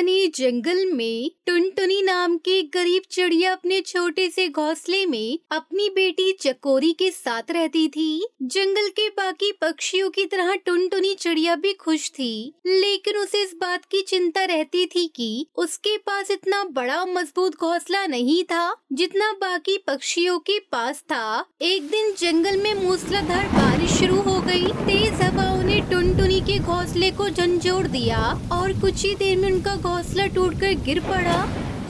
घने जंगल में टुनटुनी नाम की एक गरीब चिड़िया अपने छोटे से घोंसले में अपनी बेटी चकोरी के साथ रहती थी। जंगल के बाकी पक्षियों की तरह टुनटुनी चिड़िया भी खुश थी, लेकिन उसे इस बात की चिंता रहती थी कि उसके पास इतना बड़ा मजबूत घोंसला नहीं था जितना बाकी पक्षियों के पास था। एक दिन जंगल में मूसलाधार बारिश शुरू हो गई। तेज हवाओं ने टुनटुनी के घोंसले को झंझोर दिया और कुछ ही देर में उनका घोंसला टूटकर गिर पड़ा।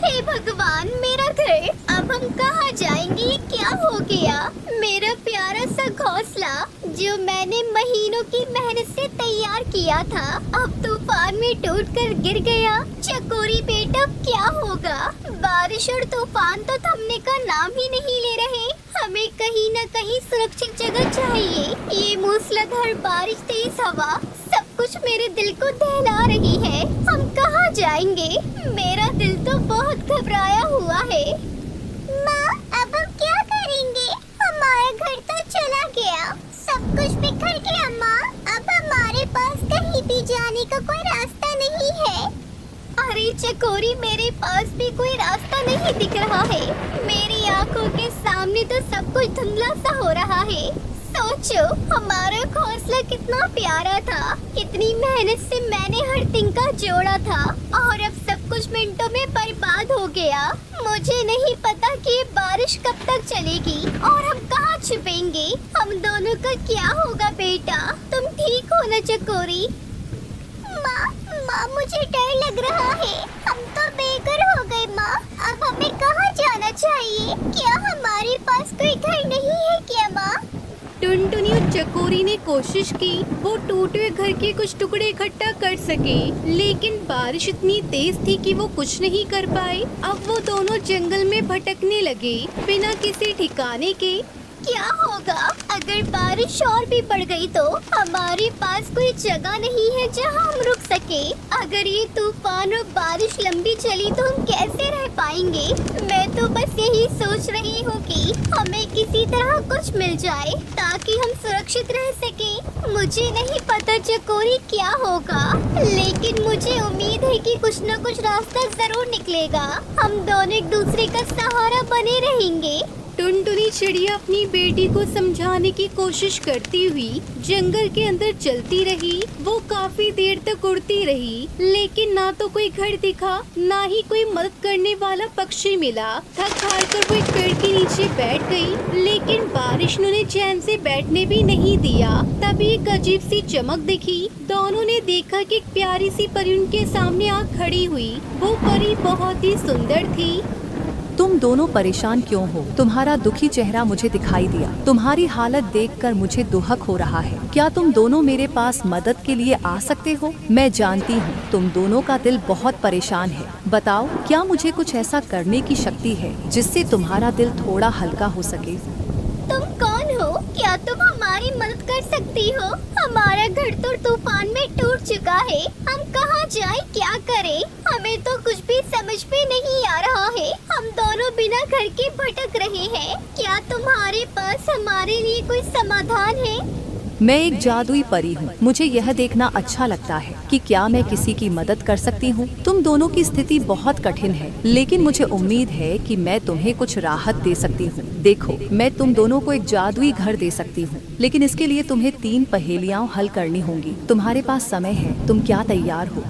हे भगवान, मेरा घर, अब हम कहाँ जाएंगे? ये क्या हो गया? मेरा प्यारा सा घोंसला जो मैंने महीनों की मेहनत से तैयार किया था, अब तूफान में टूटकर गिर गया। चकोरी बेटा, क्या होगा? बारिश और तूफान तो थमने का नाम ही नहीं ले रहे। हमें कहीं न कहीं सुरक्षित जगह चाहिए। ये मूसलाधार बारिश, तेज हवा, सब कुछ मेरे दिल को दहला रही है। हम कहाँ जाएंगे? मेरा दिल तो बहुत घबराया हुआ है। माँ, अब हम क्या करेंगे? हमारा घर तो चला गया, सब कुछ बिखर गया। माँ, अब हमारे पास कहीं भी जाने का कोई रास्ता नहीं है। अरे चकोरी, मेरे पास भी कोई रास्ता नहीं दिख रहा है। मेरी आंखों के सामने तो सब कुछ धुंधला सा हो रहा है। सोचो, हमारा घोंसला कितना प्यारा था, कितनी मेहनत से मैंने हर तिनका जोड़ा था, और अब सब कुछ मिनटों में बर्बाद हो गया। मुझे नहीं पता कि ये बारिश कब तक चलेगी और हम कहाँ छुपेंगे। हम दोनों का क्या होगा? बेटा, तुम ठीक हो ना चकोरी? माँ, मुझे डर लग रहा है। हम तो बेघर हो गए। माँ, अब हमें कहाँ जाना चाहिए? क्या हमारे पास कोई घर नहीं है क्या? माँ, टुनटुनी और चकोरी ने कोशिश की वो टूटे हुए घर के कुछ टुकड़े इकट्ठा कर सके, लेकिन बारिश इतनी तेज थी कि वो कुछ नहीं कर पाए। अब वो दोनों जंगल में भटकने लगे बिना किसी ठिकाने के। क्या होगा अगर बारिश और भी बढ़ गई? तो हमारे पास कोई जगह नहीं है जहां हम रुक सके। अगर ये तूफान और बारिश लंबी चली तो हम कैसे रह पाएंगे? मैं तो बस यही सोच रही हूँ कि हमें किसी तरह कुछ मिल जाए ताकि हम सुरक्षित रह सके। मुझे नहीं पता चकोरी क्या होगा, लेकिन मुझे उम्मीद है कि कुछ न कुछ रास्ता जरूर निकलेगा। हम दोनों एक दूसरे का सहारा बने रहेंगे। टुनटुनी चिड़िया अपनी बेटी को समझाने की कोशिश करती हुई जंगल के अंदर चलती रही। वो काफी देर तक उड़ती रही, लेकिन ना तो कोई घर दिखा, ना ही कोई मदद करने वाला पक्षी मिला। थक हार कर वो एक पेड़ के नीचे बैठ गई, लेकिन बारिश ने उन्हें चैन से बैठने भी नहीं दिया। तभी एक अजीब सी चमक दिखी। दोनों ने देखा कि एक प्यारी सी परी उनके सामने आ खड़ी हुई। वो परी बहुत ही सुंदर थी। तुम दोनों परेशान क्यों हो? तुम्हारा दुखी चेहरा मुझे दिखाई दिया। तुम्हारी हालत देखकर मुझे दुहक हो रहा है। क्या तुम दोनों मेरे पास मदद के लिए आ सकते हो? मैं जानती हूँ तुम दोनों का दिल बहुत परेशान है। बताओ, क्या मुझे कुछ ऐसा करने की शक्ति है जिससे तुम्हारा दिल थोड़ा हल्का हो सके? तुम कौन हो? क्या तुम हमारी मदद कर सकती हो? हमारा घर तो तूफान में टूट चुका है। हम कहाँ जाएं, क्या करें? हमें तो कुछ भी समझ में नहीं आ रहा है। हम दोनों बिना घर के भटक रहे हैं। क्या तुम्हारे पास हमारे लिए कोई समाधान है? मैं एक जादुई परी हूँ। मुझे यह देखना अच्छा लगता है कि क्या मैं किसी की मदद कर सकती हूँ। तुम दोनों की स्थिति बहुत कठिन है, लेकिन मुझे उम्मीद है कि मैं तुम्हें कुछ राहत दे सकती हूँ। देखो, मैं तुम दोनों को एक जादुई घर दे सकती हूँ, लेकिन इसके लिए तुम्हें 3 पहेलियाँ हल करनी होंगी। तुम्हारे पास समय है, तुम क्या तैयार हो?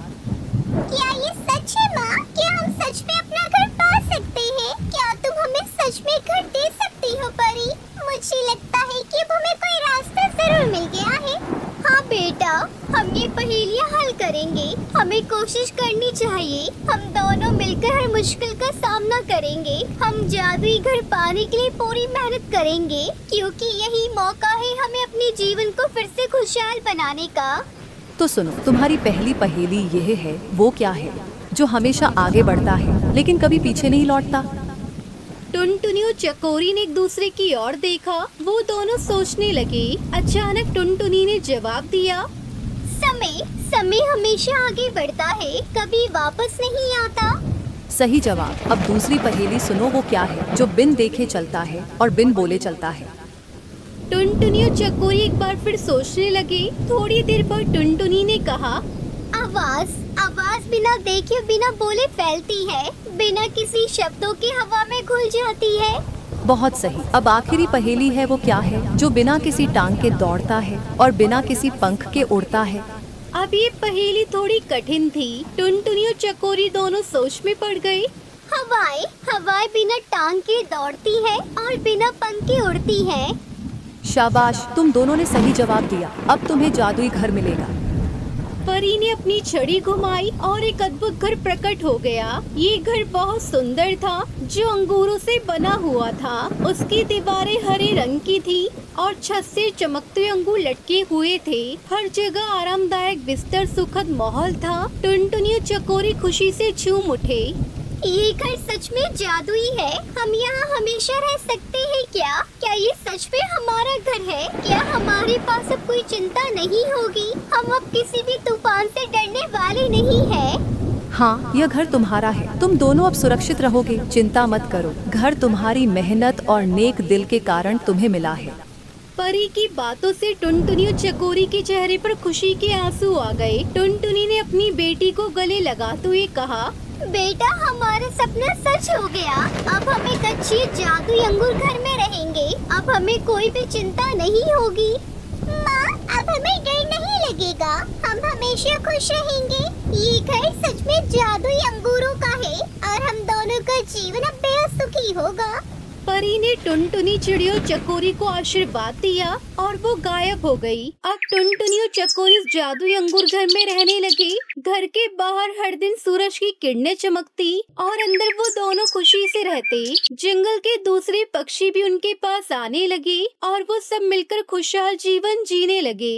क्या ये सच है माँ? क्या हम सच में अपना घर पा सकते हैं? क्या तुम हमें सच में घर दे सकती हो परी? मुझे लगता है कि अब हमें कोई रास्ता जरूर मिल गया है। हाँ बेटा, हम ये पहेलियाँ हल करेंगे। हमें कोशिश करनी चाहिए। हम दोनों मिलकर हर मुश्किल का सामना करेंगे। हम जादुई घर पाने के लिए पूरी मेहनत करेंगे, क्योंकि यही मौका है हमें अपने जीवन को फिर से खुशहाल बनाने का। तो सुनो, तुम्हारी पहली पहेली यह है, वो क्या है जो हमेशा आगे बढ़ता है लेकिन कभी पीछे नहीं लौटता? टुनटुनी और चकोरी ने एक दूसरे की ओर देखा। वो दोनों सोचने लगे। अचानक टुनटुनी ने जवाब दिया, समय हमेशा आगे बढ़ता है, कभी वापस नहीं आता। सही जवाब। अब दूसरी पहेली सुनो, वो क्या है जो बिन देखे चलता है और बिन बोले चलता है? टुनटुनी और चकोरी एक बार फिर सोचने लगे। थोड़ी देर बाद टुनटुनी ने कहा, आवाज। आवाज बिना देखे बिना बोले फैलती है, बिना किसी शब्दों के हवा में घुल जाती है। बहुत सही। अब आखिरी पहेली है, वो क्या है जो बिना किसी टांग के दौड़ता है और बिना किसी पंख के उड़ता है? अब ये पहेली थोड़ी कठिन थी। टुनटुनी और चकोरी दोनों सोच में पड़ गई। हवाएं, हवाएं बिना टांग के दौड़ती है और बिना पंख के उड़ती है। शाबाश, तुम दोनों ने सही जवाब दिया। अब तुम्हें जादुई घर मिलेगा। परी ने अपनी छड़ी घुमाई और एक अद्भुत घर प्रकट हो गया। ये घर बहुत सुंदर था, जो अंगूरों से बना हुआ था। उसकी दीवारें हरे रंग की थी और छत से चमकते अंगूर लटके हुए थे। हर जगह आरामदायक बिस्तर, सुखद माहौल था। टुनटुनी और चकोरी खुशी से झूम उठे। ये घर सच में जादुई है। हम यहाँ हमेशा रह सकते हैं क्या? क्या ये सच में हमारा घर है? क्या हमारे पास अब कोई चिंता नहीं होगी? हम अब किसी भी तूफान से डरने वाले नहीं हैं। हाँ, यह घर तुम्हारा है। तुम दोनों अब सुरक्षित रहोगे। चिंता मत करो, घर तुम्हारी मेहनत और नेक दिल के कारण तुम्हें मिला है। परी की बातों से टुनटुनी और चकोरी के चेहरे पर खुशी के आंसू आ गए। टुनटुनी ने अपनी बेटी को गले लगाते हुए कहा, बेटा, हमारा सपना सच हो गया। अब हम एक अच्छी जादुई अंगूर घर में रहेंगे। अब हमें कोई भी चिंता नहीं होगी। माँ, अब हमें डर नहीं लगेगा। हम हमेशा खुश रहेंगे। ये घर सच में जादुई अंगूरों का है और हम दोनों का जीवन अब बेहद सुखी होगा। परी ने टुनटुनी, चिड़ी और चकोरी को आशीर्वाद दिया और वो गायब हो गई। अब टुनटुनी और चकोरी उस जादुई अंगूर घर में रहने लगे। घर के बाहर हर दिन सूरज की किरणें चमकती और अंदर वो दोनों खुशी से रहते। जंगल के दूसरे पक्षी भी उनके पास आने लगे और वो सब मिलकर खुशहाल जीवन जीने लगे।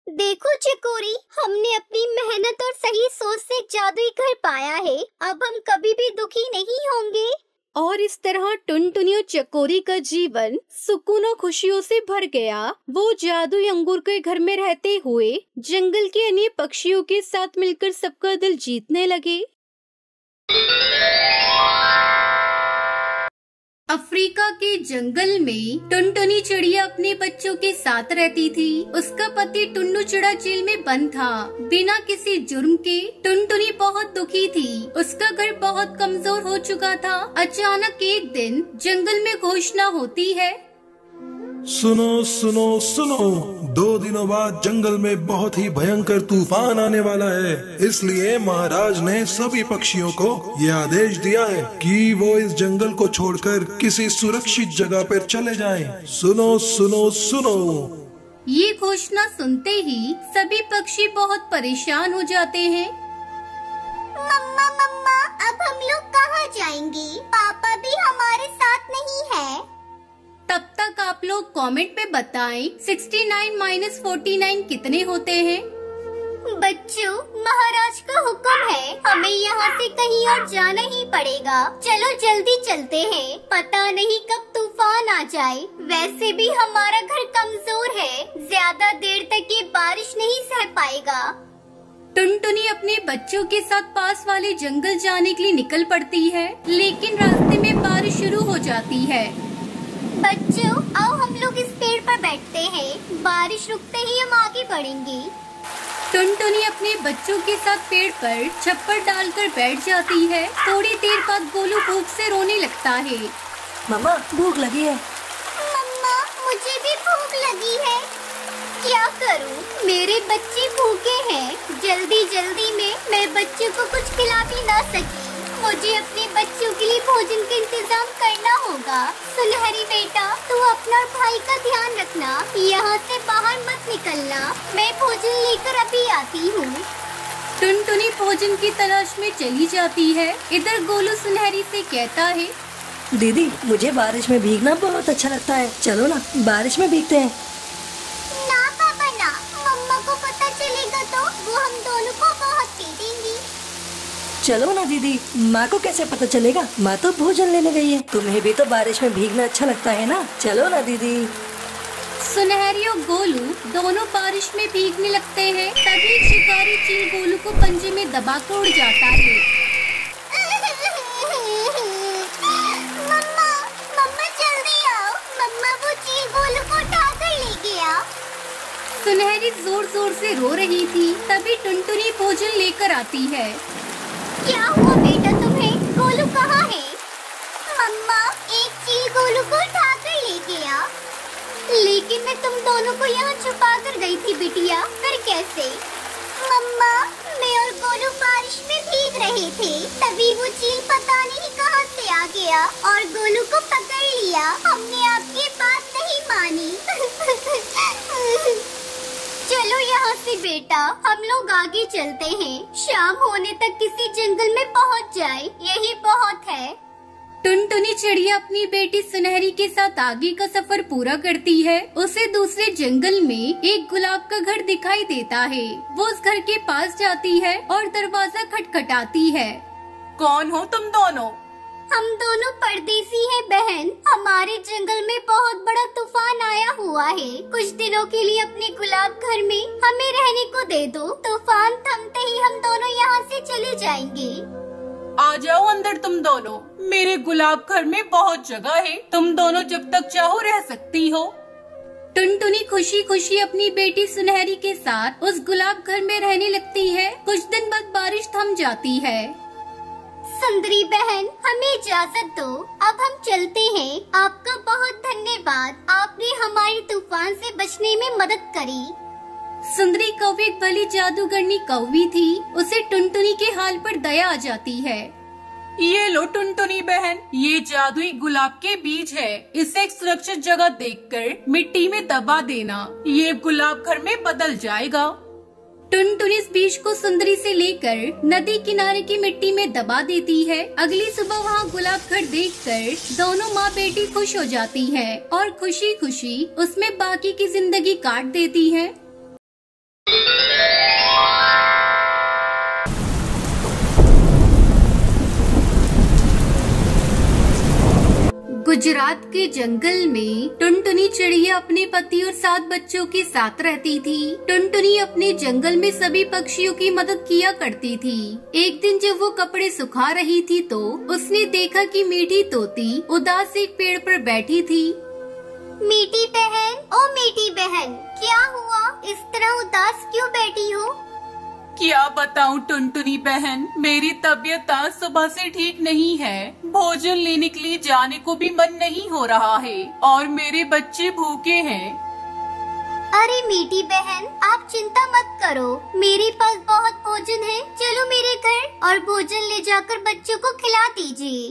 देखो चकोरी, हमने अपनी मेहनत और सही सोच से एक जादुई घर पाया है। अब हम कभी भी दुखी नहीं होंगे। और इस तरह टुनटुनी और चकोरी का जीवन सुकून और खुशियों से भर गया। वो जादुई अंगूर के घर में रहते हुए जंगल के अन्य पक्षियों के साथ मिलकर सबका दिल जीतने लगे। अफ्रीका के जंगल में टुनटुनी चिड़िया अपने बच्चों के साथ रहती थी। उसका पति टुन्नू चिड़ा जेल में बंद था, बिना किसी जुर्म के। टुनटुनी बहुत दुखी थी। उसका घर बहुत कमजोर हो चुका था। अचानक एक दिन जंगल में घोषणा होती है, सुनो सुनो सुनो, 2 दिनों बाद जंगल में बहुत ही भयंकर तूफान आने वाला है। इसलिए महाराज ने सभी पक्षियों को यह आदेश दिया है कि वो इस जंगल को छोड़कर किसी सुरक्षित जगह पर चले जाएं। सुनो सुनो सुनो। ये घोषणा सुनते ही सभी पक्षी बहुत परेशान हो जाते हैं। मम्मा मम्मा, अब हम लोग कहाँ जाएंगे? पापा भी हमारे साथ नहीं है। तब तक आप लोग कमेंट में बताएं 69 - 49 कितने होते हैं? बच्चों, महाराज का हुक्म है, हमें यहाँ से कहीं और जाना ही पड़ेगा। चलो जल्दी चलते हैं, पता नहीं कब तूफान आ जाए। वैसे भी हमारा घर कमजोर है, ज्यादा देर तक ये बारिश नहीं सह पाएगा। टुनटुनी अपने बच्चों के साथ पास वाले जंगल जाने के लिए निकल पड़ती है, लेकिन रास्ते में बारिश शुरू हो जाती है। बच्चों, आओ हम लोग इस पेड़ पर बैठते हैं। बारिश रुकते ही हम आगे बढ़ेंगे। टुनटुनी अपने बच्चों के साथ पेड़ पर छप्पर डालकर बैठ जाती है। थोड़ी देर बाद गोलू भूख से रोने लगता है। मम्मा, भूख लगी है। मम्मा, मुझे भी भूख लगी है। क्या करूं? मेरे बच्चे भूखे हैं। जल्दी जल्दी में मैं बच्चों को कुछ खिला भी ना सकी। मुझे अपने बच्चों के लिए भोजन का इंतजाम करना होगा। सुनहरी बेटा, तू अपना और भाई का ध्यान रखना। यहाँ से बाहर मत निकलना। मैं भोजन लेकर अभी आती हूँ। टुनटुनी भोजन की तलाश में चली जाती है। इधर गोलू सुनहरी से कहता है, दीदी, मुझे बारिश में भीगना बहुत अच्छा लगता है। चलो ना, बारिश में भीगते हैं। ना पापा ना, मम्मा को पता चलेगा तो वो हम दोनों को बहुत पीटेंगी। चलो ना दीदी, माँ को कैसे पता चलेगा? माँ तो भोजन लेने गई है। तुम्हें भी तो बारिश में भीगना अच्छा लगता है ना? चलो ना दीदी। सुनहरी और गोलू दोनों बारिश में भीगने लगते हैं। तभी शिकारी चील गोलू को पंजे में दबा कर उड़ जाता है। मम्मा, मम्मा जल्दी आओ। मम्मा, वो चील गोलू को उठा कर ले गया। सुनहरी जोर जोर से रो रही थी। तभी टुनटुनी भोजन लेकर आती है। क्या हुआ बेटा तुम्हें? गोलू कहाँ है? मम्मा, एक चील गोलू को उठा कर लेके आ। लेकिन मैं तुम दोनों को यहाँ छुपा कर गई थी बिटिया, फिर कैसे? मम्मा, मैं और गोलू बारिश में भीग रहे थे, तभी वो चील पता नहीं कहाँ से आ गया और गोलू को पकड़ लिया। हमने आपकी बात नहीं मानी। चलो यहाँ से बेटा, हम लोग आगे चलते हैं। शाम होने तक किसी जंगल में पहुँच जाए, यही बहुत है। टुनटुनी चिड़िया अपनी बेटी सुनहरी के साथ आगे का सफर पूरा करती है। उसे दूसरे जंगल में एक गुलाब का घर दिखाई देता है। वो उस घर के पास जाती है और दरवाजा खटखटाती है। कौन हो तुम दोनों? हम दोनों परदेसी हैं बहन। हमारे जंगल में बहुत बड़ा तूफान आया हुआ है। कुछ दिनों के लिए अपने गुलाब घर में हमें रहने को दे दो। तूफान थमते ही हम दोनों यहाँ से चले जाएंगे। आ जाओ अंदर तुम दोनों। मेरे गुलाब घर में बहुत जगह है, तुम दोनों जब तक चाहो रह सकती हो। टुनटुनी खुशी खुशी अपनी बेटी सुनहरी के साथ उस गुलाब घर में रहने लगती है। कुछ दिन बाद बारिश थम जाती है। सुंदरी बहन, हमें इजाजत दो, अब हम चलते हैं। आपका बहुत धन्यवाद, आपने हमारे तूफान से बचने में मदद करी। सुंदरी कौवी एक भली जादूगरनी कौवी थी। उसे टुनटुनी के हाल पर दया आ जाती है। ये लो टुनटुनी बहन, ये जादुई गुलाब के बीज है। इसे एक सुरक्षित जगह देखकर मिट्टी में दबा देना, ये गुलाब घर में बदल जाएगा। टुनटुनी इस बीज को सुंदरी से लेकर नदी किनारे की मिट्टी में दबा देती है। अगली सुबह वहाँ गुलाब घर देखकर दोनों माँ बेटी खुश हो जाती हैं और खुशी खुशी उसमें बाकी की जिंदगी काट देती हैं। गुजरात के जंगल में टुनटुनी चिड़िया अपने पति और 7 बच्चों के साथ रहती थी। टुनटुनी अपने जंगल में सभी पक्षियों की मदद किया करती थी। एक दिन जब वो कपड़े सुखा रही थी तो उसने देखा कि मीठी तोती उदास एक पेड़ पर बैठी थी। मीठी बहन, ओ मीठी बहन, क्या हुआ? इस तरह उदास क्यों बैठी हो? क्या बताऊं टुनटुनी बहन, मेरी तबीयत आज सुबह से ठीक नहीं है। भोजन लेने के लिए जाने को भी मन नहीं हो रहा है और मेरे बच्चे भूखे हैं। अरे मीठी बहन, आप चिंता मत करो, मेरे पास बहुत भोजन है। चलो मेरे घर और भोजन ले जाकर बच्चों को खिला दीजिए।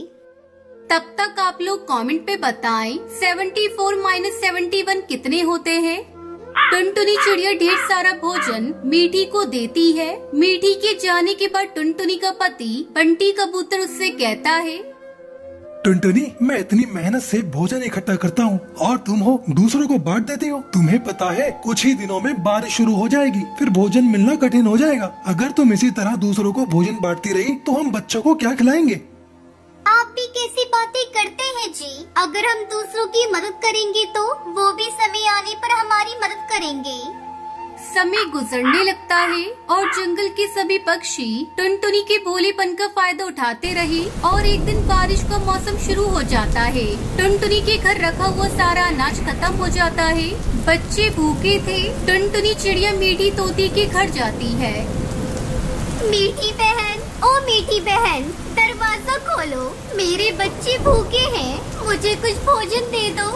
तब तक आप लोग कमेंट पे बताएं 74 - 71 कितने होते हैं। टुनटुनी चिड़िया ढेर सारा भोजन मीठी को देती है। मीठी के जाने के बाद टुनटुनी का पति बंटी कबूतर उससे कहता है, टुनटुनी, मैं इतनी मेहनत से भोजन इकट्ठा करता हूँ और तुम हो दूसरों को बांट देती हो। तुम्हें पता है कुछ ही दिनों में बारिश शुरू हो जाएगी, फिर भोजन मिलना कठिन हो जाएगा। अगर तुम इसी तरह दूसरों को भोजन बांटती रही तो हम बच्चों को क्या खिलाएंगे? आप भी कैसी बातें करते हैं जी। अगर हम दूसरों की मदद करेंगे तो वो भी समय आने पर हमारी मदद करेंगे। समय गुजरने लगता है और जंगल के सभी पक्षी टुनटुनी के भोलेपन का फायदा उठाते रहे और एक दिन बारिश का मौसम शुरू हो जाता है। टुनटुनी के घर रखा हुआ सारा अनाज खत्म हो जाता है। बच्चे भूखे थे। टुनटुनी चिड़िया मीठी तोती के घर जाती है। मीठी बहन, ओ मीठी बहन, दरवाजा खोलो, मेरे बच्चे भूखे हैं, मुझे कुछ भोजन दे दो।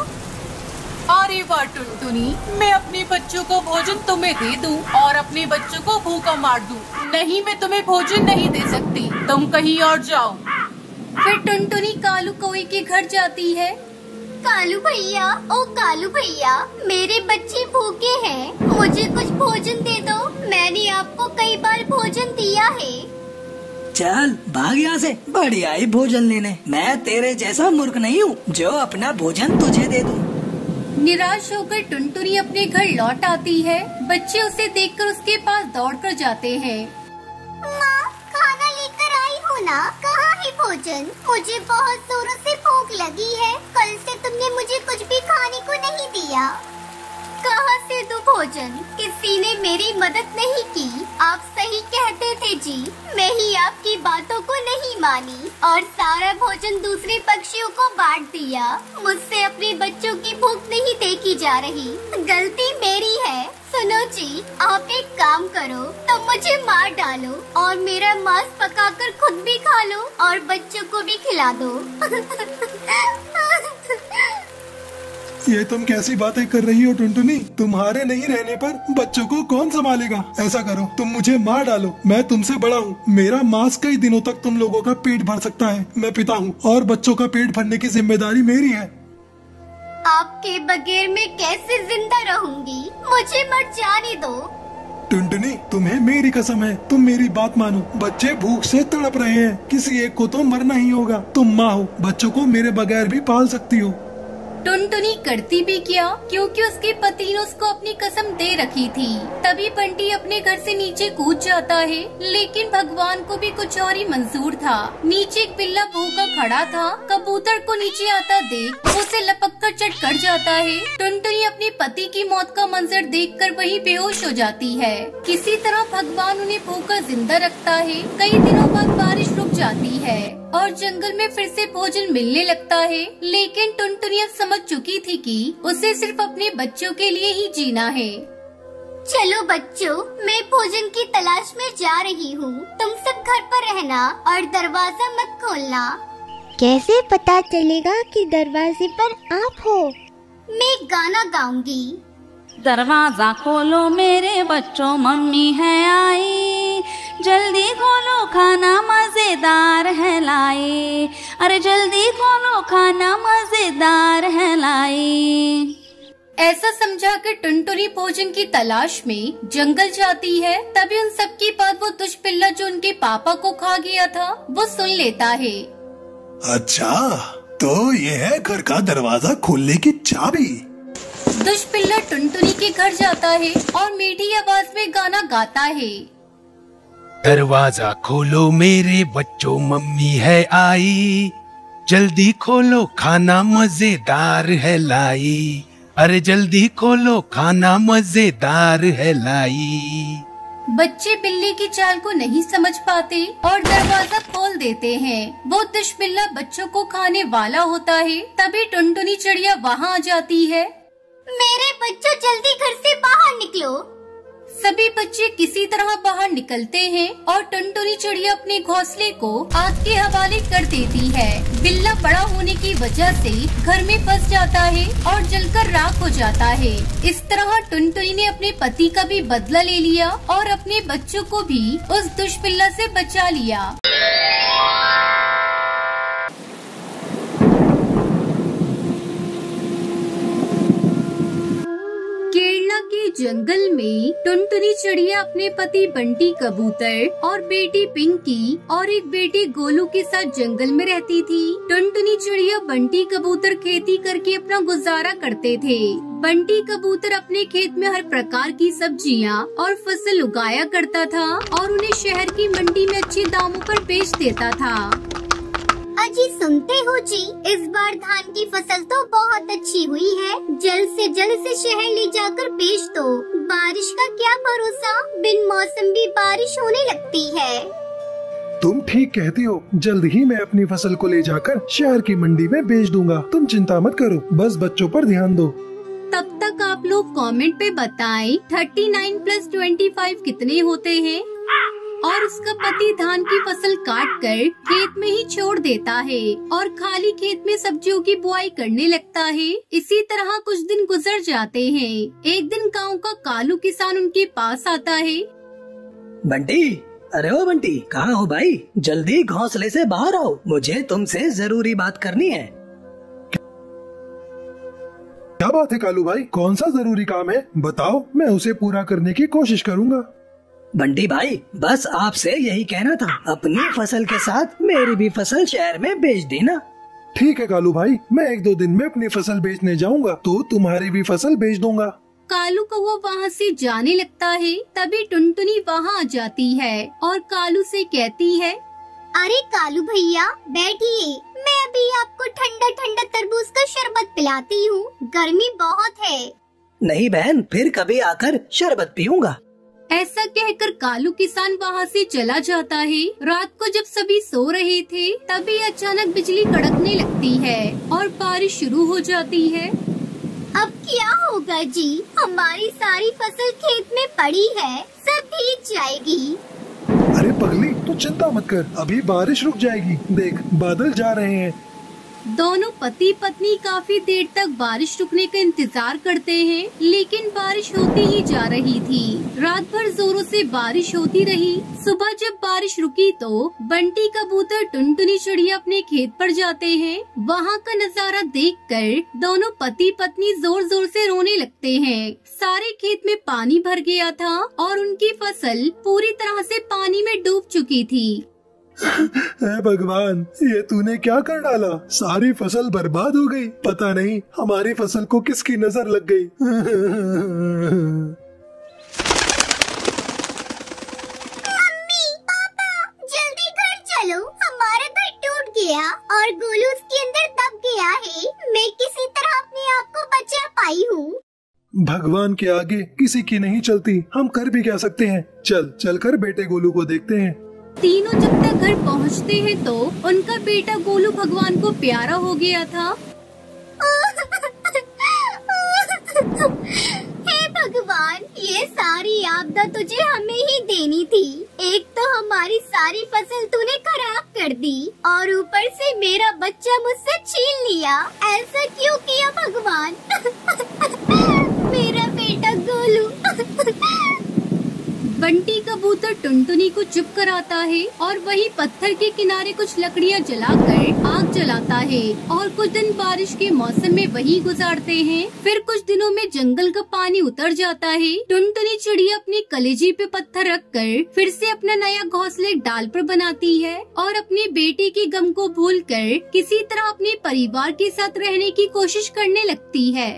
अरे वाह टुनटुनी, मैं अपने बच्चों को भोजन तुम्हें दे दूं और अपने बच्चों को भूखा मार दूं। नहीं, मैं तुम्हें भोजन नहीं दे सकती, तुम कहीं और जाओ। फिर टुनटुनी कालू कौवे के घर जाती है। कालू भैया, ओ कालू भैया, मेरे बच्चे भूखे हैं, मुझे कुछ भोजन दे दो। मैंने आपको कई बार भोजन दिया है। चल भाग यहाँ से, बड़ी आई भोजन लेने। मैं तेरे जैसा मूर्ख नहीं हूँ जो अपना भोजन तुझे दे दूँ। निराश होकर टुनटुनी अपने घर लौट आती है। बच्चे उसे देखकर उसके पास दौड़कर जाते हैं। माँ, खाना लेकर आई हो ना? कहाँ है भोजन? मुझे बहुत जोरों से भूख लगी है। कल से तुमने मुझे कुछ भी खाने को नहीं दिया। कहाँ से दूं भोजन? किसी ने मेरी मदद नहीं की। आप सही कहते थे जी, मैं ही आपकी बातों को नहीं मानी और सारा भोजन दूसरे पक्षियों को बांट दिया। मुझसे अपने बच्चों की भूख नहीं देखी जा रही, गलती मेरी है। सुनो जी, आप एक काम करो, तुम मुझे मार डालो और मेरा मांस पकाकर खुद भी खा लो और बच्चों को भी खिला दो। ये तुम कैसी बातें कर रही हो टुनटुनी? तुम्हारे नहीं रहने पर बच्चों को कौन संभालेगा? ऐसा करो, तुम मुझे मार डालो, मैं तुमसे बड़ा हूँ, मेरा मांस कई दिनों तक तुम लोगों का पेट भर सकता है। मैं पिता हूँ और बच्चों का पेट भरने की जिम्मेदारी मेरी है। आपके बगैर मैं कैसे जिंदा रहूंगी? मुझे मर जाने दो। टुनटुनी, तुम्हें मेरी कसम है, तुम मेरी बात मानो। बच्चे भूख से तड़प रहे हैं, किसी एक को तो मरना ही होगा। तुम माँ हो, बच्चों को मेरे बगैर भी पाल सकती हो। टुनटुनी करती भी क्या, क्योंकि उसके पति ने उसको अपनी कसम दे रखी थी। तभी बंटी अपने घर से नीचे कूद जाता है, लेकिन भगवान को भी कुछ और ही मंजूर था। नीचे एक बिल्ला भूखा खड़ा था। कबूतर को नीचे आता देख उसे लपक कर चढ़ कर जाता है। टुनटुनी अपने पति की मौत का मंजर देखकर वहीं बेहोश हो जाती है। किसी तरह भगवान उन्हें भूखा जिंदा रखता है। कई दिनों बाद बारिश रुक जाती है और जंगल में फिर से भोजन मिलने लगता है, लेकिन टुनटुनी अब समझ चुकी थी कि उसे सिर्फ अपने बच्चों के लिए ही जीना है। चलो बच्चों, मैं भोजन की तलाश में जा रही हूँ। तुम सब घर पर रहना और दरवाजा मत खोलना। कैसे पता चलेगा कि दरवाजे पर आप हो? मैं गाना गाऊंगी। दरवाजा खोलो मेरे बच्चों, मम्मी है आई, जल्दी खोलो खाना मजेदार है लाई, अरे जल्दी खोलो खाना मजेदार है लाई। ऐसा समझाकर टुनटुनी भोजन की तलाश में जंगल जाती है। तभी उन सब की बात वो दुष्पिल्ला जो उनके पापा को खा गया था वो सुन लेता है। अच्छा, तो ये है घर का दरवाजा खोलने की चाबी। दुष्पिल्ला टुनटुनी के घर जाता है और मीठी आवाज में गाना गाता है। दरवाजा खोलो मेरे बच्चों, मम्मी है आई, जल्दी खोलो खाना मजेदार है लाई, अरे जल्दी खोलो खाना मजेदार है लाई। बच्चे बिल्ली की चाल को नहीं समझ पाते और दरवाजा खोल देते हैं। वो दुष्पिल्ला बच्चों को खाने वाला होता है। तभी टुनटुनी चिड़िया वहाँ आ जाती है। मेरे बच्चों, जल्दी घर से बाहर निकलो। सभी बच्चे किसी तरह बाहर निकलते हैं और टुनटुनी चिड़िया अपने घोंसले को आग के हवाले कर देती है। बिल्ला बड़ा होने की वजह से घर में फंस जाता है और जलकर राख हो जाता है। इस तरह टुनटुनी ने अपने पति का भी बदला ले लिया और अपने बच्चों को भी उस दुष्पिल्ला से बचा लिया। केरला के जंगल में टुनटुनी चिड़िया अपने पति बंटी कबूतर और बेटी पिंकी और एक बेटी गोलू के साथ जंगल में रहती थी। टुनटुनी चिड़िया बंटी कबूतर खेती करके अपना गुजारा करते थे। बंटी कबूतर अपने खेत में हर प्रकार की सब्जियां और फसल उगाया करता था और उन्हें शहर की मंडी में अच्छे दामों पर बेच देता था। अजी सुनते हो जी, इस बार धान की फसल तो बहुत अच्छी हुई है। जल्द से जल्द से शहर ले जाकर बेच दो। बारिश का क्या भरोसा, बिन मौसम भी बारिश होने लगती है। तुम ठीक कहती हो, जल्द ही मैं अपनी फसल को ले जाकर शहर की मंडी में बेच दूंगा। तुम चिंता मत करो, बस बच्चों पर ध्यान दो। तब तक आप लोग कमेंट पे बताएं 39 + 25 कितने होते हैं। और उसका पति धान की फसल काट कर खेत में ही छोड़ देता है और खाली खेत में सब्जियों की बुआई करने लगता है। इसी तरह कुछ दिन गुजर जाते हैं। एक दिन गांव का कालू किसान उनके पास आता है। बंटी, अरे ओ बंटी, कहाँ हो भाई? जल्दी घोंसले से बाहर आओ, मुझे तुमसे जरूरी बात करनी है। क्या बात है कालू भाई, कौन सा जरूरी काम है? बताओ, मैं उसे पूरा करने की कोशिश करूँगा। बंटी भाई, बस आपसे यही कहना था, अपनी फसल के साथ मेरी भी फसल शहर में बेच देना। ठीक है कालू भाई, मैं 1-2 दिन में अपनी फसल बेचने जाऊंगा तो तुम्हारी भी फसल बेच दूंगा। कालू कौवा वहाँ से जाने लगता है। तभी टुनटुनी वहाँ आ जाती है और कालू से कहती है, अरे कालू भैया बैठिए, मैं अभी आपको ठंडा ठंडा तरबूज का शरबत पिलाती हूँ। गर्मी बहुत है। नहीं बहन, फिर कभी आकर शरबत पीऊंगा। ऐसा कहकर कालू किसान वहाँ से चला जाता है। रात को जब सभी सो रहे थे तभी अचानक बिजली कड़कने लगती है और बारिश शुरू हो जाती है। अब क्या होगा जी? हमारी सारी फसल खेत में पड़ी है, सब भीग जाएगी। अरे पगली, तू चिंता मत कर, अभी बारिश रुक जाएगी। देख, बादल जा रहे हैं। दोनों पति पत्नी काफी देर तक बारिश रुकने का इंतजार करते हैं, लेकिन बारिश होती ही जा रही थी। रात भर जोरों से बारिश होती रही। सुबह जब बारिश रुकी तो बंटी कबूतर टुनटुनी चिड़िया अपने खेत पर जाते हैं। वहाँ का नजारा देखकर दोनों पति पत्नी जोर जोर से रोने लगते हैं। सारे खेत में पानी भर गया था और उनकी फसल पूरी तरह से पानी में डूब चुकी थी। हे भगवान, ये तूने क्या कर डाला? सारी फसल बर्बाद हो गई। पता नहीं हमारी फसल को किसकी नजर लग गई। मम्मी, पापा, जल्दी घर चलो, हमारा घर टूट गया और गोलू उसके अंदर दब गया है। मैं किसी तरह अपने आप को बचा पाई हूँ। भगवान के आगे किसी की नहीं चलती, हम कर भी क्या सकते हैं। चल कर बेटे गोलू को देखते हैं। तीनों जब तक घर पहुंचते हैं तो उनका बेटा गोलू भगवान को प्यारा हो गया था। हे भगवान, ये सारी आपदा तुझे हमें ही देनी थी। एक तो हमारी सारी फसल तूने खराब कर दी और ऊपर से मेरा बच्चा मुझसे छीन लिया। ऐसा क्यों किया भगवान? मेरा बेटा गोलू। बंटी कबूतर टुनटुनी को चुप कराता है और वही पत्थर के किनारे कुछ लकड़ियां जलाकर आग जलाता है और कुछ दिन बारिश के मौसम में वही गुजारते हैं। फिर कुछ दिनों में जंगल का पानी उतर जाता है। टुनटुनी चिड़िया अपनी कलेजी पे पत्थर रखकर फिर से अपना नया घोंसला एक डाल पर बनाती है और अपने बेटे के गम को भूलकर किसी तरह अपने परिवार के साथ रहने की कोशिश करने लगती है।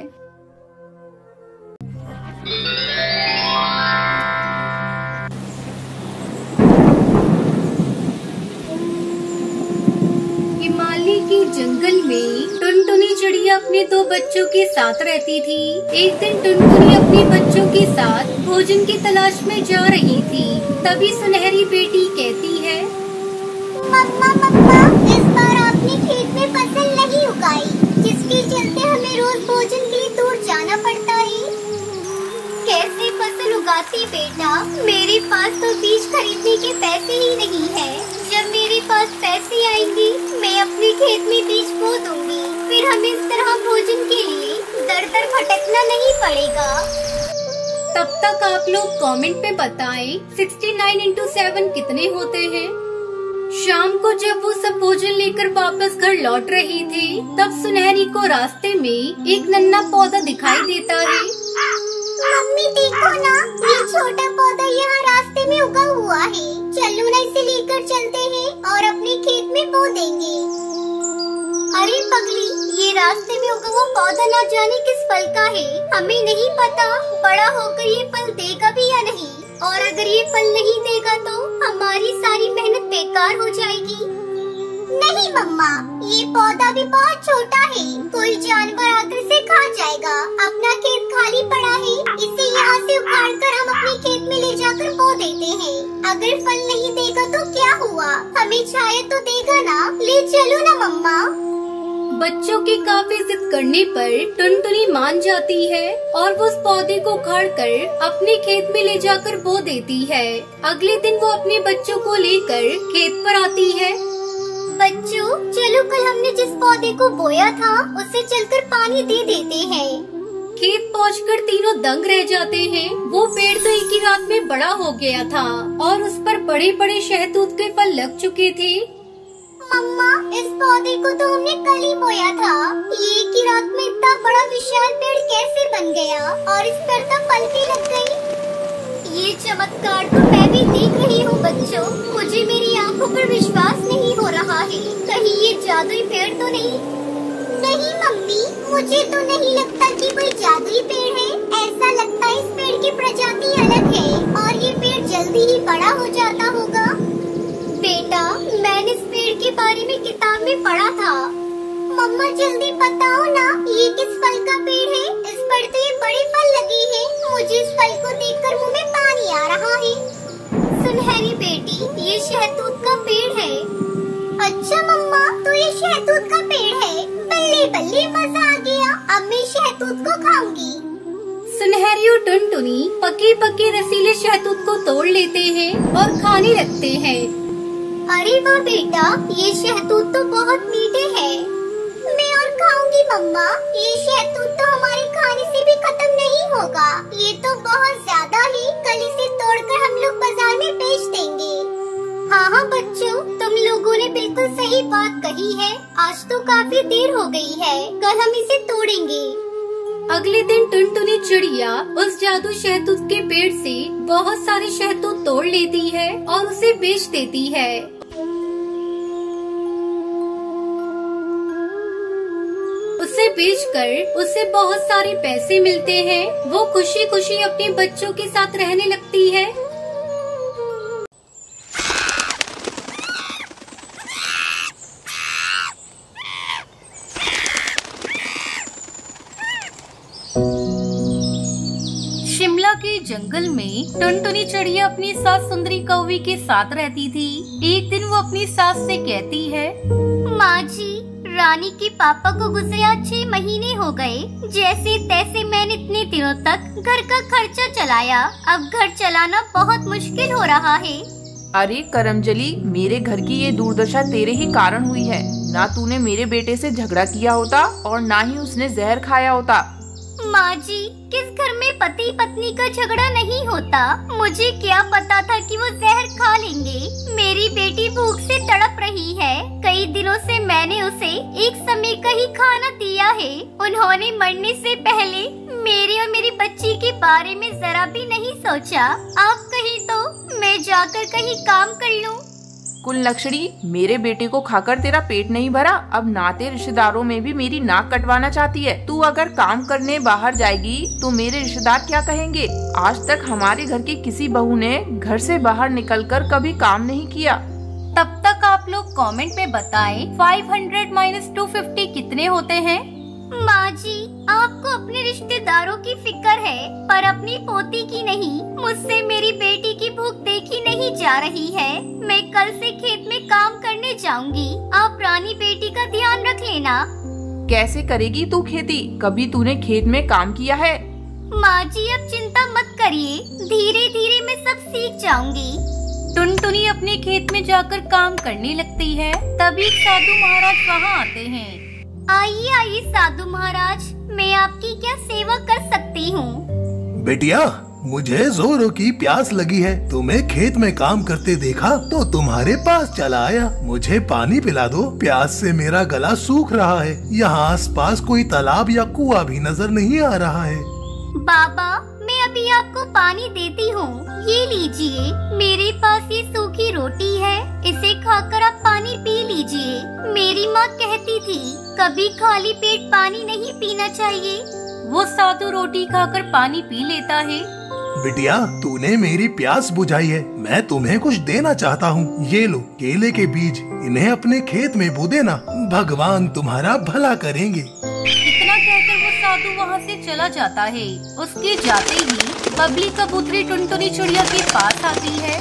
हिमालय के जंगल में टुनटुनी चिड़िया अपने 2 बच्चों के साथ रहती थी। एक दिन टुनटुनी अपने बच्चों के साथ भोजन की तलाश में जा रही थी। तभी सुनहरी बेटी कहती है, मम्मा, इस बार आपने खेत में फसल नहीं उगाई, जिसके चलते हमें रोज भोजन के लिए दूर जाना पड़ता है। कैसे फसल उगाती बेटा? मेरे पास तो बीज खरीदने के पैसे ही नहीं है। जब मेरे पास पैसे आएंगे मैं अपने खेत में बीज बो दूंगी, फिर हमें इस तरह भोजन के लिए दर दर भटकना नहीं पड़ेगा। तब तक आप लोग कमेंट में बताएं 69 into 7 कितने होते हैं। शाम को जब वो सब भोजन लेकर वापस घर लौट रही थी, तब सुनहरी को रास्ते में एक नन्हा पौधा दिखाई देता है। मम्मी देखो ना, ये छोटा पौधा यहाँ रास्ते में उगा हुआ है। चलो ना, इसे लेकर चलते हैं और अपने खेत में बो देंगे। अरे पगली, ये रास्ते में उगा हुआ पौधा ना जाने किस फल का है, हमें नहीं पता बड़ा होकर ये फल देगा भी या नहीं। और अगर ये फल नहीं देगा तो हमारी सारी मेहनत बेकार हो जाएगी। नहीं मम्मा, ये पौधा भी बहुत छोटा है, कोई जानवर आकर इसे खा जाएगा। अपना खेत खाली पड़ा है, इसे यहाँ से उखाड़ कर हम अपने खेत में ले जाकर बो देते हैं। अगर फल नहीं देगा तो क्या हुआ, हमें छाया तो देगा ना। ले चलो ना मम्मा। बच्चों की काफी जिद करने पर टुनटुनी मान जाती है और वो उस पौधे को उखाड़ कर अपने खेत में ले जाकर बो देती है। अगले दिन वो अपने बच्चों को लेकर खेत पर आती है। बच्चों, चलो कल हमने जिस पौधे को बोया था उसे चलकर पानी दे देते हैं। खेत पहुंचकर तीनों दंग रह जाते हैं। वो पेड़ तो एक ही रात में बड़ा हो गया था और उस पर बड़े बड़े शहतूत के फल लग चुके थे। मम्मा, इस पौधे को तो हमने कल ही बोया था। ये एक ही रात में इतना बड़ा विशाल पेड़ कैसे बन गया और इस पर तो फल भी लग गई। ये चमत्कार तो मैं भी देख रही हूँ बच्चों, मुझे मेरी आंखों पर विश्वास नहीं हो रहा है। कहीं ये जादुई पेड़ तो नहीं? नहीं मम्मी, मुझे तो नहीं लगता कि कोई जादुई पेड़ है। ऐसा लगता है इस पेड़ की प्रजाति अलग है और ये पेड़ जल्दी ही बड़ा हो जाता होगा। बेटा, मैंने इस पेड़ के बारे में किताब में पढ़ा था। मम्मा जल्दी बताओ ना, ये किस फल का पेड़ है? इस पर तो ये बड़े फल लगे हैं। मुझे इस फल को देखकर मुंह में पानी आ रहा है। सुनहरी बेटी, ये शहतूत का पेड़ है। अच्छा मम्मा, तो ये शहतूत का पेड़ है। बल्ले बल्ले, मजा आ गया। अब मैं शहतूत को खाऊंगी। सुनहरी और टुनटुनी पके पके रसीले शहतूत को तोड़ लेते हैं और खाने लगते हैं। अरे वाह बेटा, ये शहतूत तो बहुत मीठे हैं। मैं और खाऊंगी मम्मा। ये शहतूत तो हमारे खाने से भी खत्म नहीं होगा। ये तो बहुत ज्यादा ही, कल इसे तोड़कर हम लोग बाजार में बेच देंगे। हाँ हाँ बच्चों, तुम लोगों ने बिल्कुल सही बात कही है। आज तो काफी देर हो गई है, कल हम इसे तोड़ेंगे। अगले दिन टुनटुनी चिड़िया उस जादू शहतूत के पेड़ से बहुत सारे शहतूत तोड़ लेती है और उसे बेच देती है। उसे बेचकर उसे बहुत सारे पैसे मिलते हैं। वो खुशी खुशी अपने बच्चों के साथ रहने लगती है। शिमला के जंगल में टुनटुनी चिड़िया अपनी सास सुंदरी कौवी के साथ रहती थी। एक दिन वो अपनी सास से कहती है, माँ जी, रानी के पापा को गुजरे आज 6 महीने हो गए। जैसे तैसे मैंने इतने दिनों तक घर का खर्चा चलाया, अब घर चलाना बहुत मुश्किल हो रहा है। अरे करमजली, मेरे घर की ये दुर्दशा तेरे ही कारण हुई है। ना तूने मेरे बेटे से झगड़ा किया होता और ना ही उसने जहर खाया होता। माँ जी, किस घर में पति पत्नी का झगड़ा नहीं होता। मुझे क्या पता था कि वो जहर खा लेंगे। मेरी बेटी भूख से तड़प रही है। कई दिनों से मैंने उसे एक समय का ही खाना दिया है। उन्होंने मरने से पहले मेरे और मेरी बच्ची के बारे में जरा भी नहीं सोचा। आप कहीं तो मैं जाकर कहीं काम कर लूं। कुलक्षणी, मेरे बेटे को खाकर तेरा पेट नहीं भरा, अब नाते रिश्तेदारों में भी मेरी नाक कटवाना चाहती है। तू अगर काम करने बाहर जाएगी तो मेरे रिश्तेदार क्या कहेंगे? आज तक हमारे घर की किसी बहू ने घर से बाहर निकलकर कभी काम नहीं किया। तब तक आप लोग कमेंट में बताएं 500 - 250 कितने होते हैं? माँ जी, आपको अपने रिश्तेदारों की फिक्र है पर अपनी पोती की नहीं। मुझसे मेरी बेटी की भूख देखी नहीं जा रही है। मैं कल से खेत में काम करने जाऊंगी। आप रानी बेटी का ध्यान रख लेना। कैसे करेगी तू खेती? कभी तूने खेत में काम किया है? माँ जी, अब चिंता मत करिए, धीरे धीरे मैं सब सीख जाऊंगी। टुनटुनी अपने खेत में जाकर काम करने लगती है। तभी साधु महाराज वहाँ आते हैं। आइए आइए साधु महाराज, मैं आपकी क्या सेवा कर सकती हूँ? बेटिया, मुझे जोरों की प्यास लगी है। तुम्हें खेत में काम करते देखा तो तुम्हारे पास चला आया। मुझे पानी पिला दो, प्यास से मेरा गला सूख रहा है। यहाँ आसपास कोई तालाब या कुआं भी नजर नहीं आ रहा है। बाबा, मैं अभी आपको पानी देती हूँ। ये लीजिए, मेरे पास ये सूखी रोटी है, इसे खाकर आप पानी पी लीजिए। मेरी माँ कहती थी कभी खाली पेट पानी नहीं पीना चाहिए। वो साधु रोटी खाकर पानी पी लेता है। बिटिया, तूने मेरी प्यास बुझाई है। मैं तुम्हें कुछ देना चाहता हूँ। ये लो केले के बीज, इन्हें अपने खेत में बो देना। भगवान तुम्हारा भला करेंगे। इतना कहकर वो साधु वहाँ से चला जाता है। उसके जाते ही बबली कबूतरी टुनटुनी चिड़िया के पास आती है।